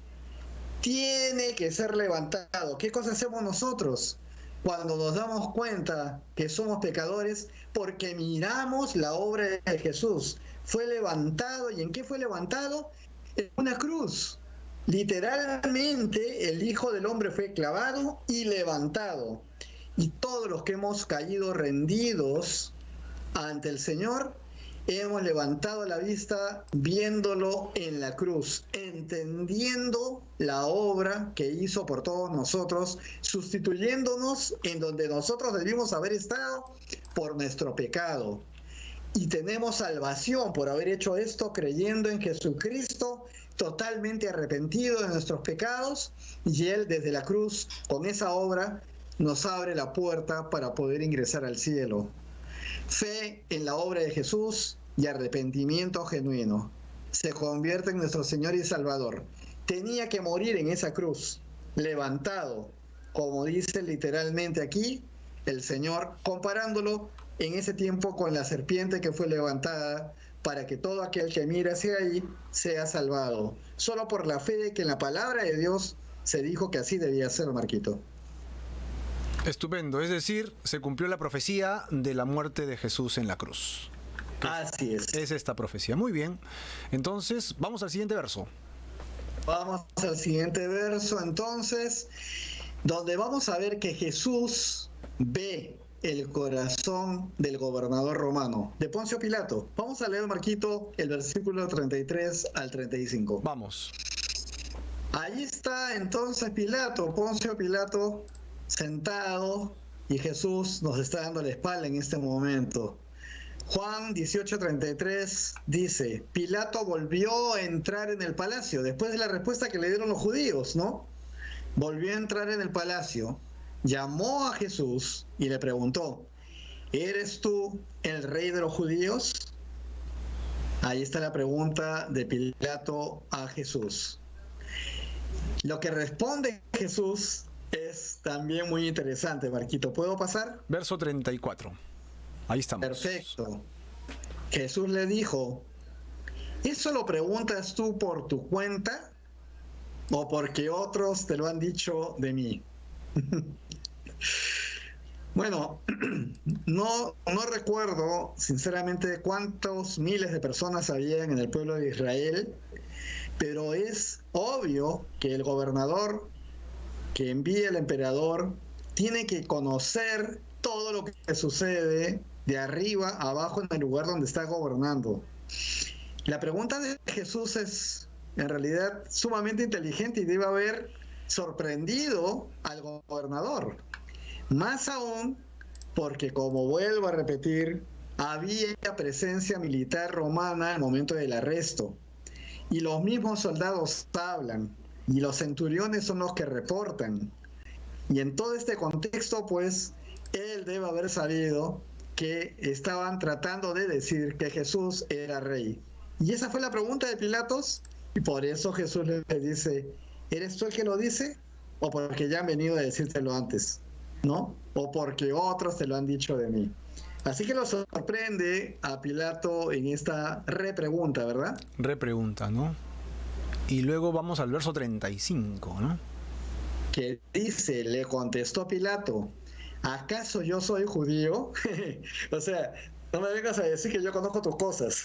tiene que ser levantado. ¿Qué cosa hacemos nosotros cuando nos damos cuenta que somos pecadores? Porque miramos la obra de Jesús. Fue levantado. ¿Y en qué fue levantado? En una cruz. Literalmente el Hijo del Hombre fue clavado y levantado. Y todos los que hemos caído rendidos ante el Señor, hemos levantado la vista viéndolo en la cruz, entendiendo la obra que hizo por todos nosotros, sustituyéndonos en donde nosotros debimos haber estado por nuestro pecado. Y tenemos salvación por haber hecho esto creyendo en Jesucristo, totalmente arrepentido de nuestros pecados, y Él desde la cruz, con esa obra, nos abre la puerta para poder ingresar al cielo. Fe en la obra de Jesús y arrepentimiento genuino. Se convierte en nuestro Señor y Salvador. Tenía que morir en esa cruz, levantado, como dice literalmente aquí el Señor, comparándolo en ese tiempo con la serpiente que fue levantada para que todo aquel que mire hacia ahí sea salvado. Solo por la fe de que en la palabra de Dios se dijo que así debía ser, Marquito. Estupendo, es decir, se cumplió la profecía de la muerte de Jesús en la cruz. Así es. Es esta profecía. Muy bien. Entonces, vamos al siguiente verso. Vamos al siguiente verso, entonces, donde vamos a ver que Jesús ve el corazón del gobernador romano, de Poncio Pilato. Vamos a leer, Marquito, el versículo 33 al 35. Vamos. Ahí está entonces Pilato, Poncio Pilato, sentado, y Jesús nos está dando la espalda en este momento. Juan 18:33 dice, Pilato volvió a entrar en el palacio, después de la respuesta que le dieron los judíos, ¿no? Volvió a entrar en el palacio, llamó a Jesús y le preguntó, ¿eres tú el rey de los judíos? Ahí está la pregunta de Pilato a Jesús. Lo que responde Jesús es también muy interesante, Marquito. ¿Puedo pasar? Verso 34. Ahí estamos. Perfecto. Jesús le dijo, ¿eso lo preguntas tú por tu cuenta o porque otros te lo han dicho de mí? Bueno, no recuerdo sinceramente cuántos miles de personas habían en el pueblo de Israel, pero es obvio que el gobernador que envía el emperador tiene que conocer todo lo que sucede de arriba a abajo en el lugar donde está gobernando. La pregunta de Jesús es en realidad sumamente inteligente y debe haber sorprendido al gobernador. Más aún porque, como vuelvo a repetir, había presencia militar romana al momento del arresto. Y los mismos soldados hablan, y los centuriones son los que reportan. Y en todo este contexto, pues, él debe haber sabido que estaban tratando de decir que Jesús era rey. Y esa fue la pregunta de Pilatos, y por eso Jesús le dice, ¿eres tú el que lo dice? ¿O porque ya han venido a decírtelo antes? ¿No? ¿O porque otros te lo han dicho de mí? Así que lo sorprende a Pilato en esta repregunta, ¿verdad? Repregunta, ¿no? Y luego vamos al verso 35, ¿no? Que dice, le contestó Pilato, ¿acaso yo soy judío? O sea, no me vengas a decir que yo conozco tus cosas.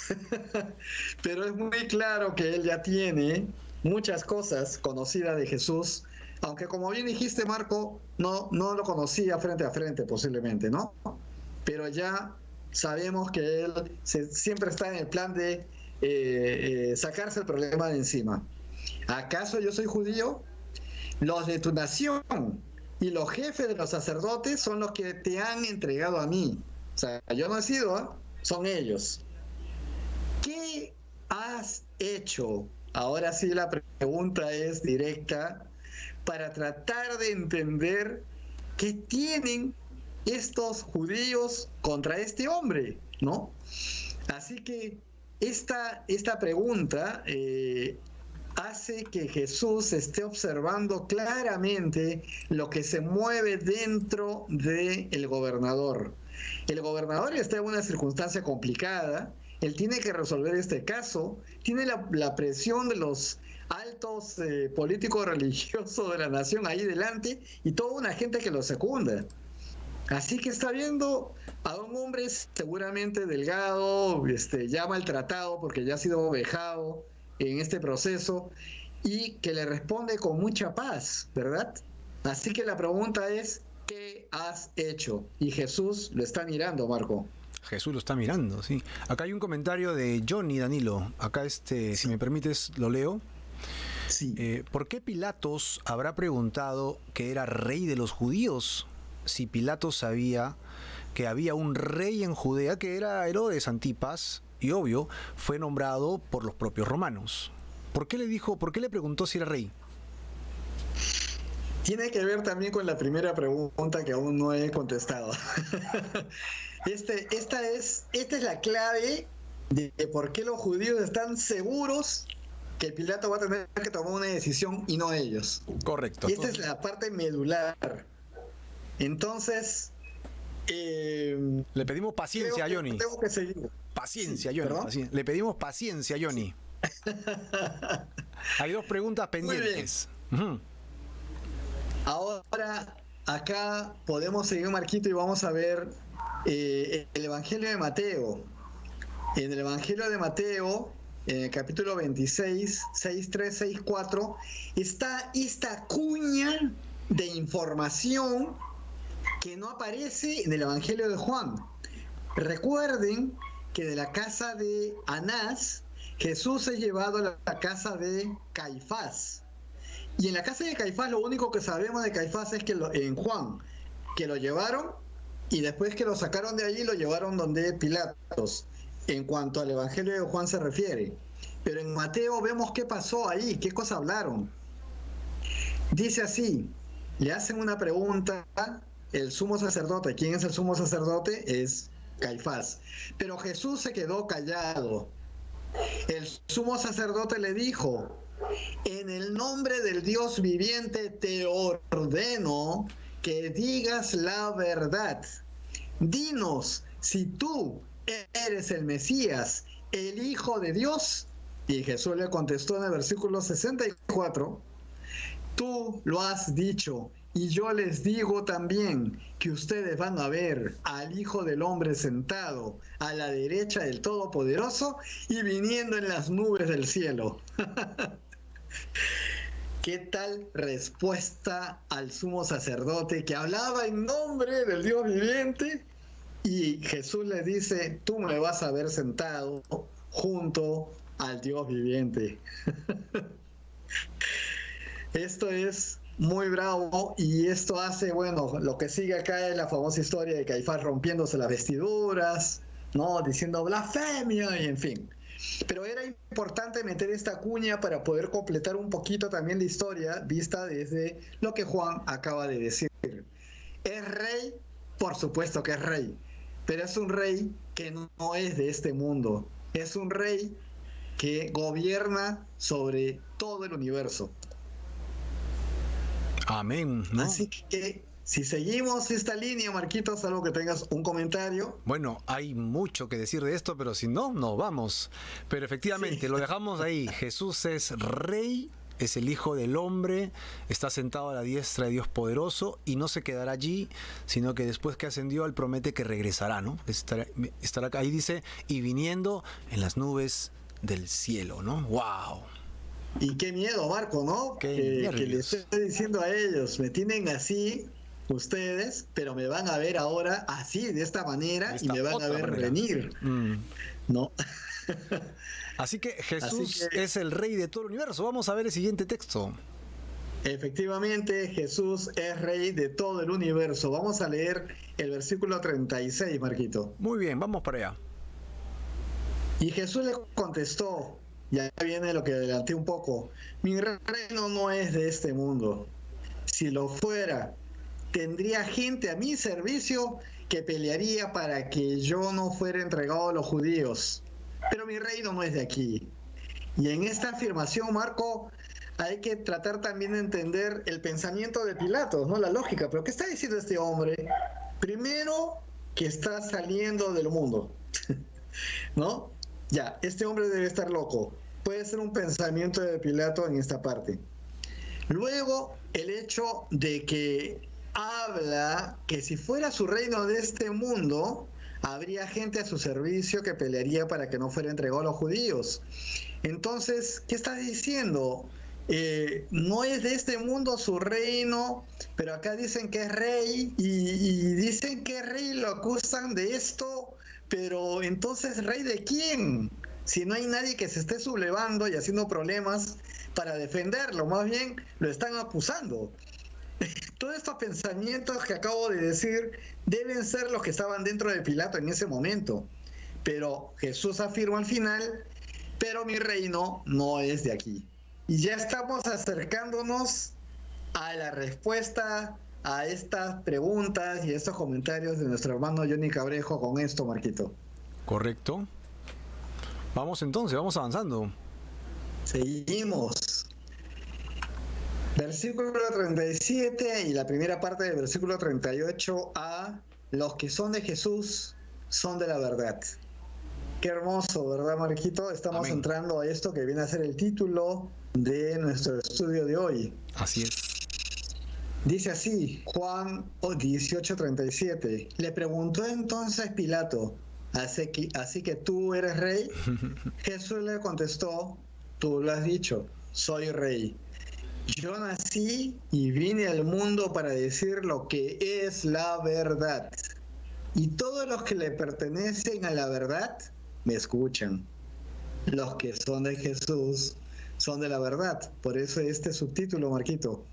Pero es muy claro que él ya tiene muchas cosas conocidas de Jesús, aunque como bien dijiste, Marco, no lo conocía frente a frente posiblemente, ¿no? Pero ya sabemos que él siempre está en el plan de sacarse el problema de encima. ¿Acaso yo soy judío? Los de tu nación y los jefes de los sacerdotes son los que te han entregado a mí. O sea, yo no he sido, ¿eh? Son ellos. ¿Qué has hecho? Ahora sí la pregunta es directa para tratar de entender qué tienen estos judíos contra este hombre, ¿no? Así que esta pregunta hace que Jesús esté observando claramente lo que se mueve dentro del gobernador. El gobernador está en una circunstancia complicada, él tiene que resolver este caso, tiene la presión de los altos políticos religiosos de la nación ahí delante y toda una gente que lo secunda. Así que está viendo a un hombre seguramente delgado, ya maltratado porque ya ha sido vejado en este proceso y que le responde con mucha paz, ¿verdad? Así que la pregunta es, ¿qué has hecho? Y Jesús lo está mirando, Marco. Jesús lo está mirando, sí. Acá hay un comentario de Johnny Danilo. Acá, si me permites, lo leo. Sí. ¿Por qué Pilatos habrá preguntado que era rey de los judíos? Si Pilatos sabía que había un rey en Judea que era Herodes Antipas, y obvio, fue nombrado por los propios romanos. ¿Por qué le preguntó si era rey? Tiene que ver también con la primera pregunta que aún no he contestado. Esta es la clave de por qué los judíos están seguros que Pilato va a tener que tomar una decisión y no ellos. Correcto. Y esta es la parte medular. Entonces, le pedimos paciencia a Johnny. Tengo que seguir. Paciencia, Sí, Johnny. Le pedimos paciencia, Johnny. Hay dos preguntas pendientes. Uh-huh. Ahora, acá podemos seguir, Marquito, y vamos a ver el Evangelio de Mateo. En el Evangelio de Mateo, en el capítulo 26, 6.3, 6.4, está esta cuña de información que no aparece en el Evangelio de Juan. Recuerden que de la casa de Anás, Jesús es llevado a la casa de Caifás. Y en la casa de Caifás lo único que sabemos de Caifás es que en Juan, que lo llevaron y después que lo sacaron de allí lo llevaron donde Pilatos, en cuanto al Evangelio de Juan se refiere. Pero en Mateo vemos qué pasó ahí, qué cosa hablaron. Dice así, le hacen una pregunta el sumo sacerdote. ¿Quién es el sumo sacerdote? Es Caifás. Pero Jesús se quedó callado. El sumo sacerdote le dijo, en el nombre del Dios viviente te ordeno que digas la verdad. Dinos si tú eres el Mesías, el Hijo de Dios. Y Jesús le contestó en el versículo 64, tú lo has dicho, y yo les digo también que ustedes van a ver al Hijo del Hombre sentado a la derecha del Todopoderoso y viniendo en las nubes del cielo. ¿Qué tal respuesta al sumo sacerdote que hablaba en nombre del Dios viviente? Y Jesús le dice, tú me vas a ver sentado junto al Dios viviente. Esto es muy bravo y esto hace, bueno, lo que sigue acá es la famosa historia de Caifás rompiéndose las vestiduras, ¿no? Diciendo blasfemia y en fin. Pero era importante meter esta cuña para poder completar un poquito también la historia vista desde lo que Juan acaba de decir. ¿Es rey? Por supuesto que es rey, pero es un rey que no es de este mundo. Es un rey que gobierna sobre todo el universo. Amén, ¿no? Así que si seguimos esta línea, Marquitos, salvo que tengas un comentario. Bueno, hay mucho que decir de esto, pero si no, no vamos. Pero efectivamente, sí, lo dejamos ahí. Jesús es rey, es el Hijo del Hombre, está sentado a la diestra de Dios poderoso y no se quedará allí, sino que después que ascendió, Él promete que regresará, ¿no? Estará acá. Ahí dice, y viniendo en las nubes del cielo, ¿no? ¡Wow! Y qué miedo, Marco, ¿no? Que les estoy diciendo a ellos, me tienen así ustedes, pero me van a ver ahora así, de esta manera, y me van a ver venir, ¿no? Así que Jesús Así que, es el rey de todo el universo. Vamos a ver el siguiente texto. efectivamente, Jesús es rey de todo el universo. Vamos a leer el versículo 36, Marquito. Muy bien, vamos para allá. Y Jesús le contestó, ya viene lo que adelanté un poco, mi reino no es de este mundo. Si lo fuera, tendría gente a mi servicio que pelearía para que yo no fuera entregado a los judíos. Pero mi reino no es de aquí. Y en esta afirmación, Marco, hay que tratar también de entender el pensamiento de Pilatos, ¿no? La lógica. Pero ¿qué está diciendo este hombre? Primero, que está saliendo del mundo, ¿no? Ya, este hombre debe estar loco. Puede ser un pensamiento de Pilato en esta parte. Luego, el hecho de que habla que si fuera su reino de este mundo, habría gente a su servicio que pelearía para que no fuera entregado a los judíos. Entonces, ¿qué está diciendo? No es de este mundo su reino, pero acá dicen que es rey y dicen que es rey y lo acusan de esto, pero entonces, ¿rey de quién? Si no hay nadie que se esté sublevando y haciendo problemas para defenderlo, más bien lo están acusando. Todos estos pensamientos que acabo de decir deben ser los que estaban dentro de Pilato en ese momento. Pero Jesús afirma al final, pero mi reino no es de aquí. Y ya estamos acercándonos a la respuesta a estas preguntas y estos comentarios de nuestro hermano Johnny Cabrejo con esto, Marquito. Correcto. Vamos entonces, vamos avanzando. Seguimos. Versículo 37 y la primera parte del versículo 38a, los que son de Jesús son de la verdad. Qué hermoso, ¿verdad, Marquito? Estamos Amén. entrando a esto que viene a ser el título de nuestro estudio de hoy. Así es. Dice así, Juan 18:37. Le preguntó entonces Pilato, ¿así que tú eres rey? Jesús le contestó, tú lo has dicho, soy rey. Yo nací y vine al mundo para decir lo que es la verdad. Y todos los que le pertenecen a la verdad me escuchan. Los que son de Jesús son de la verdad. Por eso este subtítulo, Marquito.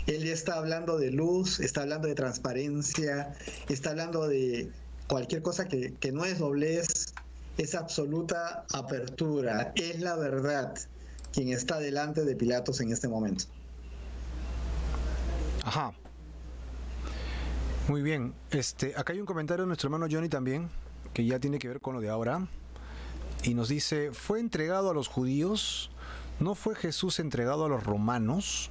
Él ya está hablando de luz, está hablando de transparencia, está hablando de cualquier cosa que no es doblez, es absoluta apertura, es la verdad quien está delante de Pilatos en este momento. Ajá. Muy bien. Acá hay un comentario de nuestro hermano Johnny también, que ya tiene que ver con lo de ahora. Y nos dice, ¿fue entregado a los judíos? ¿No fue Jesús entregado a los romanos?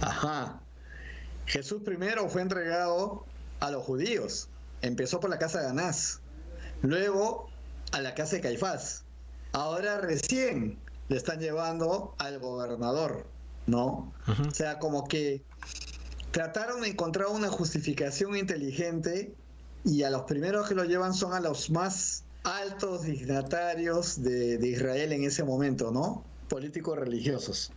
Ajá. Jesús primero fue entregado a los judíos. Empezó por la casa de Anás. Luego a la casa de Caifás. Ahora recién le están llevando al gobernador, ¿no? Uh-huh. O sea, como que trataron de encontrar una justificación inteligente y a los primeros que lo llevan son a los más altos dignatarios de Israel en ese momento, ¿no? Políticos religiosos.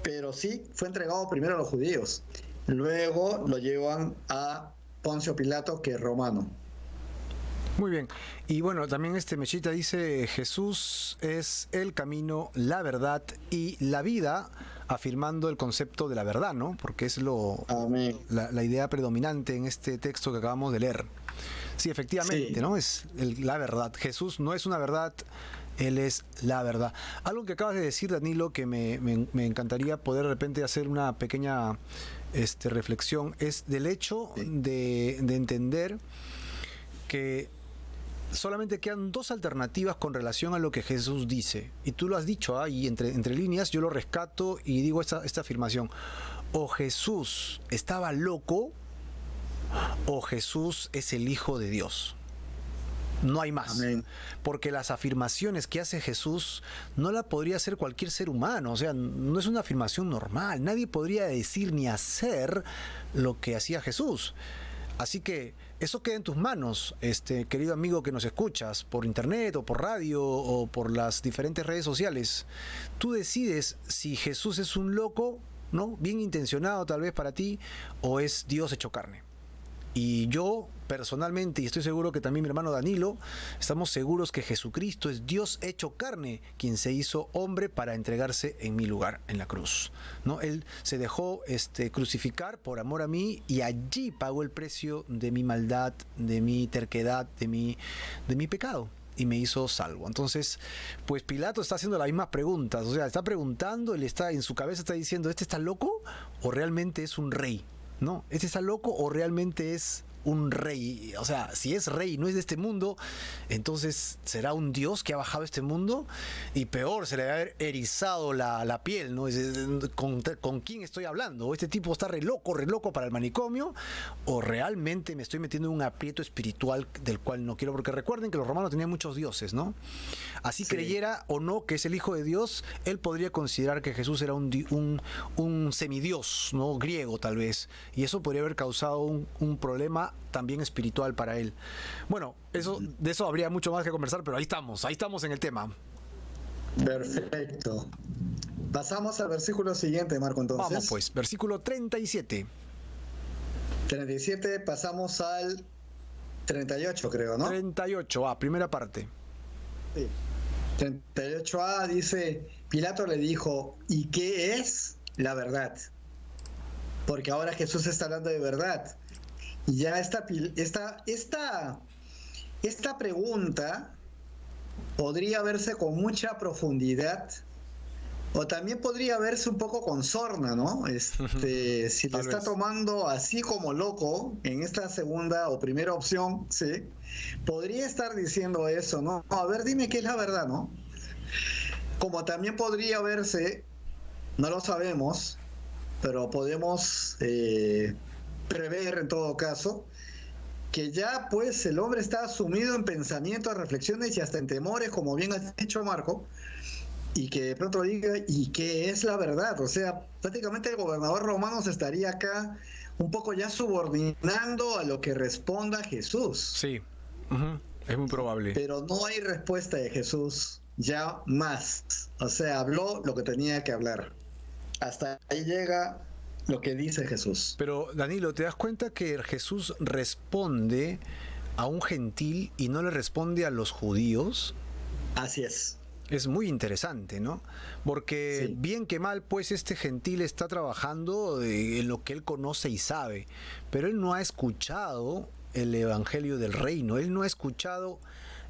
Pero sí, fue entregado primero a los judíos. Luego lo llevan a Poncio Pilato, que es romano. Muy bien. Y bueno, también Mechita dice, Jesús es el camino, la verdad y la vida, afirmando el concepto de la verdad, ¿no? Porque es Amén. La idea predominante en este texto que acabamos de leer. Sí, efectivamente, sí. ¿No? Es la verdad. Jesús no es una verdad, Él es la verdad. Algo que acabas de decir, Danilo, que me encantaría poder de repente hacer una pequeña reflexión, es del hecho de entender que solamente quedan dos alternativas con relación a lo que Jesús dice. Y tú lo has dicho, y entre líneas yo lo rescato y digo esta afirmación. O Jesús estaba loco, o Jesús es el Hijo de Dios. No hay más. Amén. Porque las afirmaciones que hace Jesús no la podría hacer cualquier ser humano. O sea, no es una afirmación normal. Nadie podría decir ni hacer lo que hacía Jesús. Así que eso queda en tus manos, querido amigo que nos escuchas por internet o por radio o por las diferentes redes sociales. Tú decides si Jesús es un loco, ¿no? Bien intencionado tal vez para ti, o es Dios hecho carne. Y yo personalmente, y estoy seguro que también mi hermano Danilo, estamos seguros que Jesucristo es Dios hecho carne, quien se hizo hombre para entregarse en mi lugar en la cruz, ¿no? Él se dejó crucificar por amor a mí y allí pagó el precio de mi maldad, de mi terquedad, de mi pecado, y me hizo salvo. Entonces, pues Pilato está haciendo las mismas preguntas, o sea, está preguntando, él está en su cabeza, está diciendo, ¿este está loco o realmente es un rey? ¿No? ¿Este está loco o realmente es un rey? O sea, si es rey y no es de este mundo, entonces será un dios que ha bajado a este mundo, y peor, se le va a haber erizado la piel, ¿no? ¿Con quién estoy hablando? ¿O este tipo está re loco para el manicomio? ¿O realmente me estoy metiendo en un aprieto espiritual del cual no quiero? Porque recuerden que los romanos tenían muchos dioses, ¿no? Así sí, creyera o no que es el Hijo de Dios, él podría considerar que Jesús era un semidios, ¿no? Griego tal vez, y eso podría haber causado un problema también espiritual para él. Bueno, de eso habría mucho más que conversar, pero ahí estamos en el tema. Perfecto. Pasamos al versículo siguiente, Marco, entonces. Vamos pues, versículo 37. 37, pasamos al 38, creo, ¿no? 38A, primera parte. Sí. 38A dice, Pilato le dijo, ¿y qué es la verdad? Porque ahora Jesús está hablando de verdad. Y ya esta pregunta podría verse con mucha profundidad, o también podría verse un poco con sorna, ¿no? Si le está tomando así como loco en esta segunda o primera opción, sí, podría estar diciendo eso, ¿no? A ver, dime qué es la verdad, ¿no? Como también podría verse, no lo sabemos, pero podemos prever en todo caso, que ya pues el hombre está sumido en pensamientos, reflexiones y hasta en temores, como bien has dicho, Marco, y que de pronto diga, ¿y qué es la verdad? O sea, prácticamente el gobernador romano se estaría acá un poco ya subordinando a lo que responda Jesús. Sí, es muy probable. Pero no hay respuesta de Jesús ya más. O sea, habló lo que tenía que hablar. Hasta ahí llega lo que dice Jesús. Pero Danilo, ¿te das cuenta que Jesús responde a un gentil y no le responde a los judíos? Así es. Es muy interesante, ¿no? Porque sí, bien que mal, pues este gentil está trabajando en lo que él conoce y sabe, pero él no ha escuchado el evangelio del reino, él no ha escuchado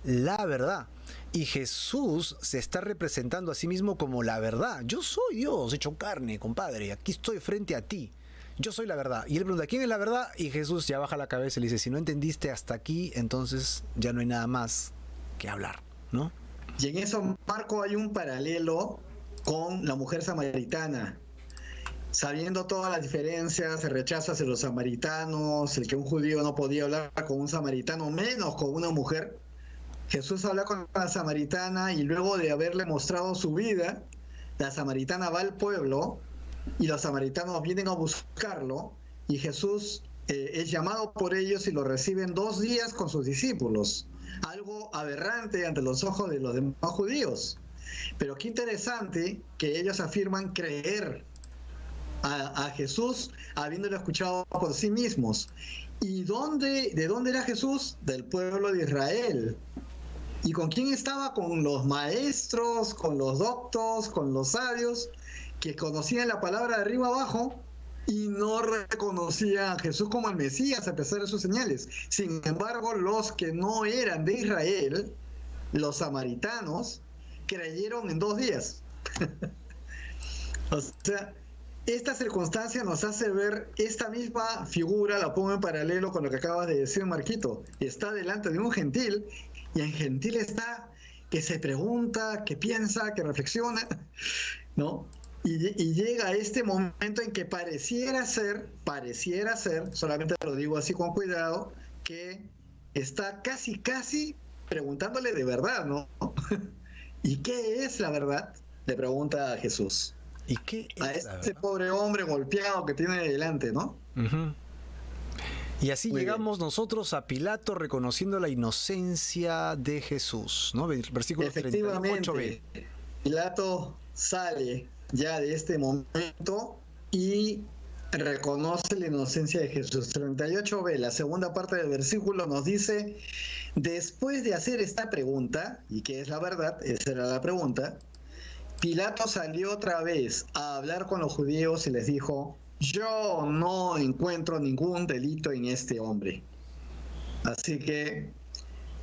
la verdad. Y Jesús se está representando a sí mismo como la verdad. Yo soy Dios hecho carne, compadre, aquí estoy frente a ti. Yo soy la verdad. Y él pregunta, ¿quién es la verdad? Y Jesús ya baja la cabeza y le dice, si no entendiste hasta aquí, entonces ya no hay nada más que hablar, ¿no? Y en eso, Marco, hay un paralelo con la mujer samaritana. Sabiendo todas las diferencias, se rechaza hacia los samaritanos, el que un judío no podía hablar con un samaritano, menos con una mujer. Jesús habla con la samaritana y luego de haberle mostrado su vida, la samaritana va al pueblo y los samaritanos vienen a buscarlo y Jesús es llamado por ellos y lo reciben 2 días con sus discípulos. Algo aberrante ante los ojos de los demás judíos. Pero qué interesante que ellos afirman creer a Jesús habiéndolo escuchado por sí mismos. ¿Y de dónde era Jesús? Del pueblo de Israel. ¿Y con quién estaba? Con los maestros, con los doctos, con los sabios, que conocían la palabra de arriba abajo y no reconocían a Jesús como el Mesías a pesar de sus señales. Sin embargo, los que no eran de Israel, los samaritanos, creyeron en 2 días. O sea, esta circunstancia nos hace ver esta misma figura, la pongo en paralelo con lo que acabas de decir, Marquito. Está delante de un gentil, y el gentil está que se pregunta, que piensa, que reflexiona, ¿no? Y llega a este momento en que pareciera ser, solamente lo digo así con cuidado, que está casi preguntándole de verdad, ¿no? ¿Y qué es la verdad? Le pregunta a Jesús. ¿Y qué es a este pobre hombre golpeado que tiene delante, ¿no? Y así muy llegamos bien nosotros a Pilato reconociendo la inocencia de Jesús, ¿no? Versículo 38b. Pilato sale ya de este momento y reconoce la inocencia de Jesús. 38b, la segunda parte del versículo nos dice, después de hacer esta pregunta, y que es la verdad, esa era la pregunta, Pilato salió otra vez a hablar con los judíos y les dijo, yo no encuentro ningún delito en este hombre. Así que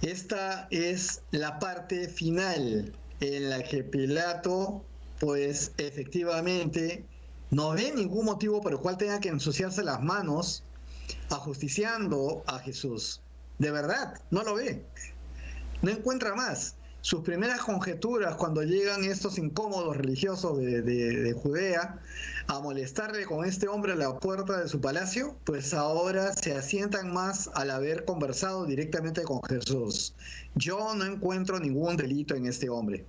esta es la parte final en la que Pilato, pues efectivamente, no ve ningún motivo por el cual tenga que ensuciarse las manos ajusticiando a Jesús. De verdad, no lo ve. No encuentra más. Sus primeras conjeturas cuando llegan estos incómodos religiosos de Judea a molestarle con este hombre a la puerta de su palacio, pues ahora se asientan más al haber conversado directamente con Jesús. Yo no encuentro ningún delito en este hombre.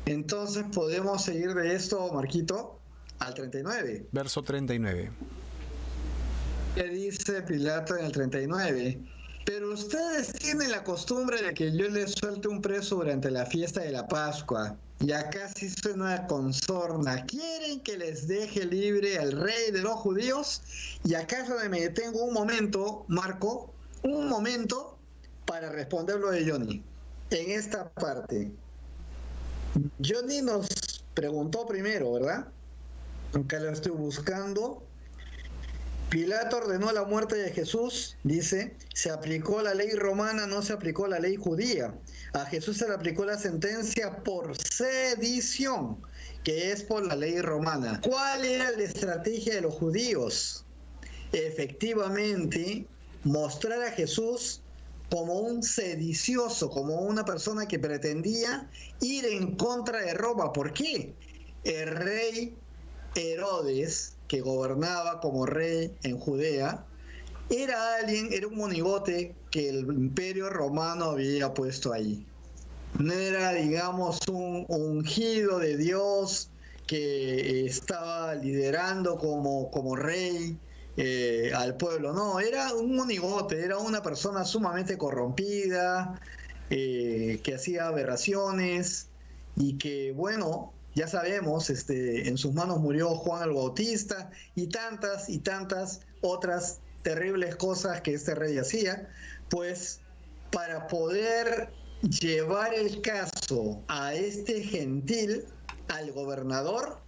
Entonces podemos seguir de esto, Marquito, al 39. Verso 39. ¿Qué dice Pilato en el 39? Pero ustedes tienen la costumbre de que yo les suelte un preso durante la fiesta de la Pascua. Y acá sí suena una consorna. ¿Quieren que les deje libre al rey de los judíos? Y acá es donde me detengo un momento, Marco, un momento para responder lo de Johnny. En esta parte. Johnny nos preguntó primero, ¿verdad? Acá lo estoy buscando. Pilato ordenó la muerte de Jesús, dice, se aplicó la ley romana, no se aplicó la ley judía. A Jesús se le aplicó la sentencia por sedición, que es por la ley romana. ¿Cuál era la estrategia de los judíos? Efectivamente, mostrar a Jesús como un sedicioso, como una persona que pretendía ir en contra de Roma. ¿Por qué? El rey Herodes, que gobernaba como rey en Judea, era un monigote que el imperio romano había puesto ahí. No era, digamos, un ungido de Dios que estaba liderando como rey al pueblo. No, era un monigote, era una persona sumamente corrompida, que hacía aberraciones y que, bueno, ya sabemos, en sus manos murió Juan el Bautista y tantas otras terribles cosas que este rey hacía, pues para poder llevar el caso a este gentil, al gobernador,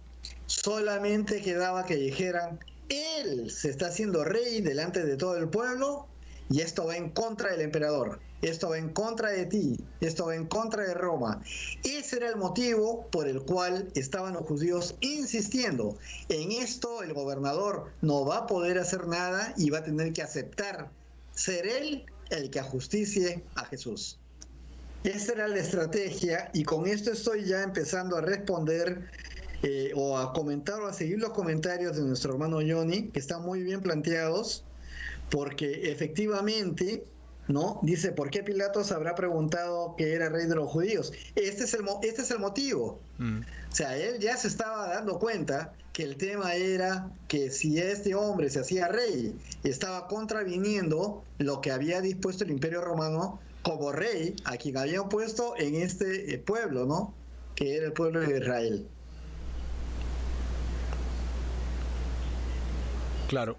solamente quedaba que dijeran, él se está haciendo rey delante de todo el pueblo y esto va en contra del emperador. Esto va en contra de ti, esto va en contra de Roma. Ese era el motivo por el cual estaban los judíos insistiendo. En esto el gobernador no va a poder hacer nada y va a tener que aceptar ser él el que ajusticie a Jesús. Esa era la estrategia y con esto estoy ya empezando a responder o a comentar o a seguir los comentarios de nuestro hermano Johnny, que están muy bien planteados, porque efectivamente, ¿no? Dice, ¿por qué Pilatos habrá preguntado que era rey de los judíos? Este es el motivo. O sea, él ya se estaba dando cuenta que el tema era que si este hombre se hacía rey, estaba contraviniendo lo que había dispuesto el Imperio Romano como rey, a quien habían puesto en este pueblo, ¿no? Que era el pueblo de Israel. Claro.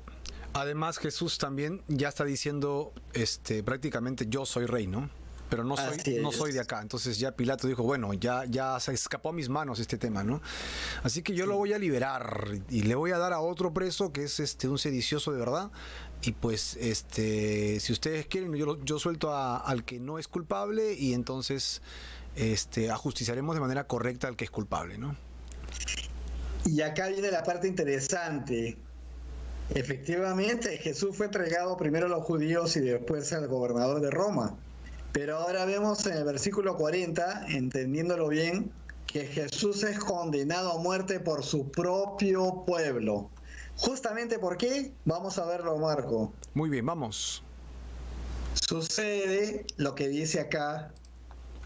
Además, Jesús también ya está diciendo prácticamente yo soy rey, ¿no? Pero no soy de acá. Entonces ya Pilato dijo, bueno, ya se escapó a mis manos este tema, ¿no? Así que yo lo voy a liberar y le voy a dar a otro preso que es un sedicioso de verdad. Y pues si ustedes quieren, yo suelto al que no es culpable y entonces ajusticiaremos de manera correcta al que es culpable, ¿no? Y acá viene la parte interesante. Efectivamente, Jesús fue entregado primero a los judíos y después al gobernador de Roma. Pero ahora vemos en el versículo 40, entendiéndolo bien, que Jesús es condenado a muerte por su propio pueblo. ¿Justamente por qué? Vamos a verlo, Marco. Muy bien, vamos. Sucede lo que dice acá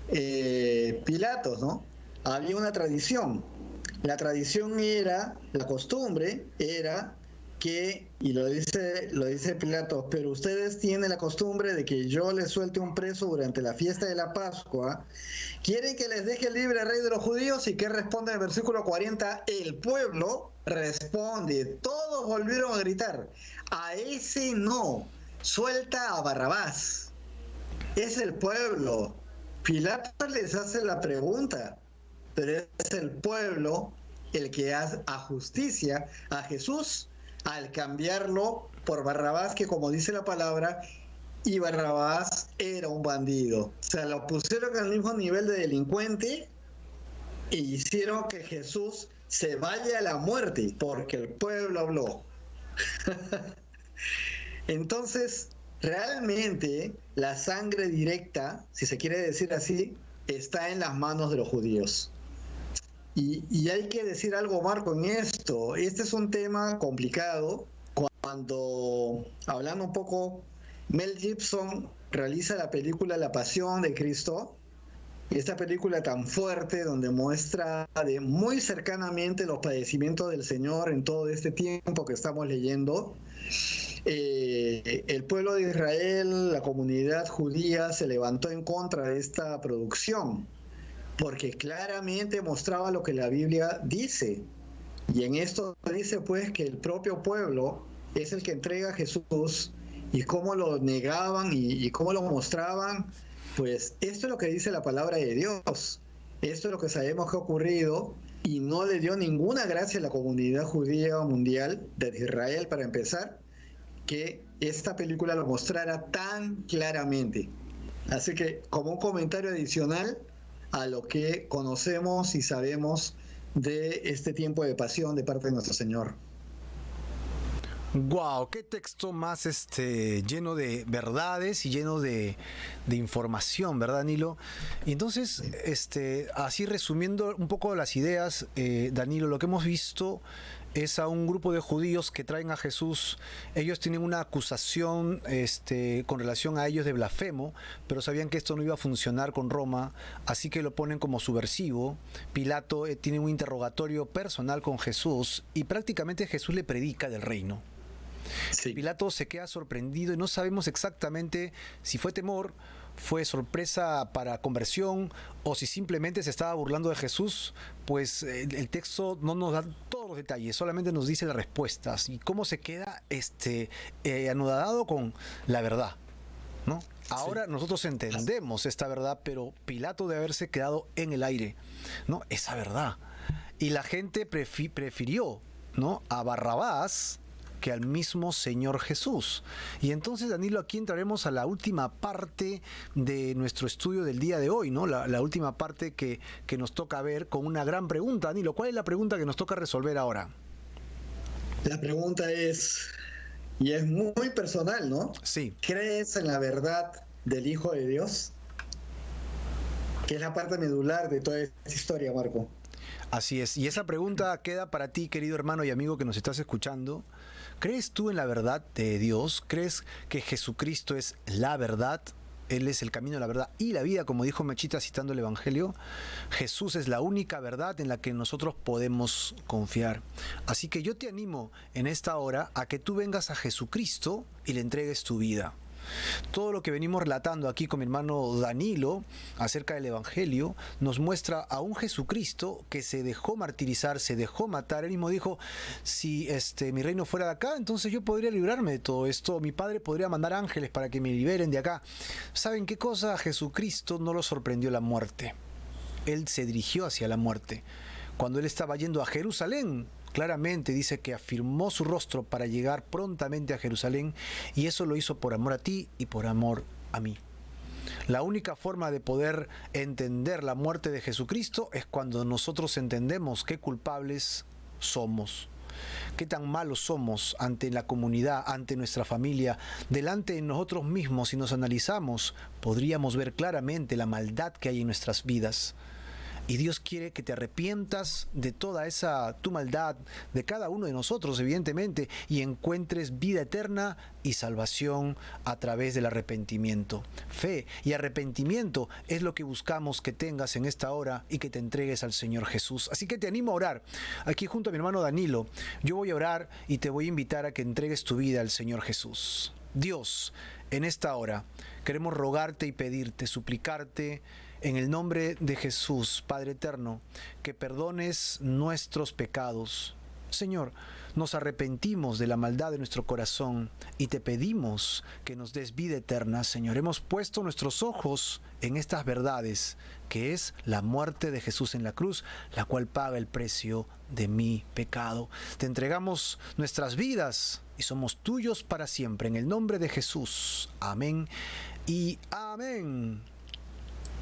Pilatos, ¿no? Había una tradición. La tradición era, la costumbre era y lo dice Pilato, pero ustedes tienen la costumbre de que yo les suelte un preso durante la fiesta de la Pascua. ¿Quieren que les deje libre al rey de los judíos? ¿Y qué responde en el versículo 40? El pueblo responde, todos volvieron a gritar, a ese no, suelta a Barrabás. Es el pueblo. Pilato les hace la pregunta, pero es el pueblo el que hace a justicia a Jesús al cambiarlo por Barrabás, que como dice la palabra, y Barrabás era un bandido. O sea, lo pusieron al mismo nivel de delincuente e hicieron que Jesús se vaya a la muerte, porque el pueblo habló. Entonces, realmente la sangre directa, si se quiere decir así, está en las manos de los judíos. Y hay que decir algo, Marco, en esto. Este es un tema complicado. Cuando, hablando un poco, Mel Gibson realiza la película La Pasión de Cristo, esta película tan fuerte donde muestra muy cercanamente los padecimientos del Señor en todo este tiempo que estamos leyendo. El pueblo de Israel, la comunidad judía, se levantó en contra de esta producción, porque claramente mostraba lo que la Biblia dice. Y en esto dice pues que el propio pueblo es el que entrega a Jesús, y cómo lo negaban y cómo lo mostraban. Pues esto es lo que dice la palabra de Dios. Esto es lo que sabemos que ha ocurrido, y no le dio ninguna gracia a la comunidad judía mundial de Israel, para empezar, que esta película lo mostrara tan claramente. Así que, como un comentario adicional a lo que conocemos y sabemos de este tiempo de pasión de parte de nuestro Señor. Wow, qué texto más lleno de verdades y lleno de información, ¿verdad, Danilo? Y entonces, así resumiendo un poco las ideas, Danilo, lo que hemos visto es a un grupo de judíos que traen a Jesús. Ellos tienen una acusación con relación a ellos de blasfemo, pero sabían que esto no iba a funcionar con Roma, así que lo ponen como subversivo. Pilato tiene un interrogatorio personal con Jesús y prácticamente Jesús le predica del reino. Sí. Pilato se queda sorprendido y no sabemos exactamente si fue temor, fue sorpresa para conversión, o si simplemente se estaba burlando de Jesús. Pues el texto no nos da todos los detalles, solamente nos dice las respuestas y cómo se queda anudado con la verdad, ¿no? Ahora sí, nosotros entendemos esta verdad, pero Pilato debe haberse quedado en el aire, ¿no? Esa verdad. Y la gente prefirió, ¿no?, a Barrabás que al mismo Señor Jesús. Y entonces, Danilo, aquí entraremos a la última parte de nuestro estudio del día de hoy, ¿no? La última parte que nos toca ver con una gran pregunta. Danilo, ¿cuál es la pregunta que nos toca resolver ahora? La pregunta es, y es muy personal, ¿no? Sí. ¿Crees en la verdad del Hijo de Dios? Que es la parte medular de toda esta historia, Marco. Así es. Y esa pregunta queda para ti, querido hermano y amigo que nos estás escuchando. ¿Crees tú en la verdad de Dios? ¿Crees que Jesucristo es la verdad? Él es el camino, la verdad y la vida, como dijo Mechita citando el Evangelio. Jesús es la única verdad en la que nosotros podemos confiar. Así que yo te animo en esta hora a que tú vengas a Jesucristo y le entregues tu vida. Todo lo que venimos relatando aquí con mi hermano Danilo acerca del Evangelio nos muestra a un Jesucristo que se dejó martirizar, se dejó matar. Él mismo dijo, si mi reino fuera de acá, entonces yo podría librarme de todo esto. Mi Padre podría mandar ángeles para que me liberen de acá. ¿Saben qué cosa? A Jesucristo no lo sorprendió la muerte. Él se dirigió hacia la muerte. Cuando él estaba yendo a Jerusalén, claramente dice que afirmó su rostro para llegar prontamente a Jerusalén, y eso lo hizo por amor a ti y por amor a mí. La única forma de poder entender la muerte de Jesucristo es cuando nosotros entendemos qué culpables somos, qué tan malos somos ante la comunidad, ante nuestra familia, delante de nosotros mismos. Si nos analizamos, podríamos ver claramente la maldad que hay en nuestras vidas. Y Dios quiere que te arrepientas de toda esa tu maldad, de cada uno de nosotros, evidentemente, y encuentres vida eterna y salvación a través del arrepentimiento. Fe y arrepentimiento es lo que buscamos que tengas en esta hora y que te entregues al Señor Jesús. Así que te animo a orar. Aquí junto a mi hermano Danilo, yo voy a orar y te voy a invitar a que entregues tu vida al Señor Jesús. Dios, en esta hora queremos rogarte y pedirte, suplicarte, en el nombre de Jesús, Padre eterno, que perdones nuestros pecados. Señor, nos arrepentimos de la maldad de nuestro corazón y te pedimos que nos des vida eterna, Señor. Hemos puesto nuestros ojos en estas verdades, que es la muerte de Jesús en la cruz, la cual paga el precio de mi pecado. Te entregamos nuestras vidas y somos tuyos para siempre. En el nombre de Jesús. Amén y amén.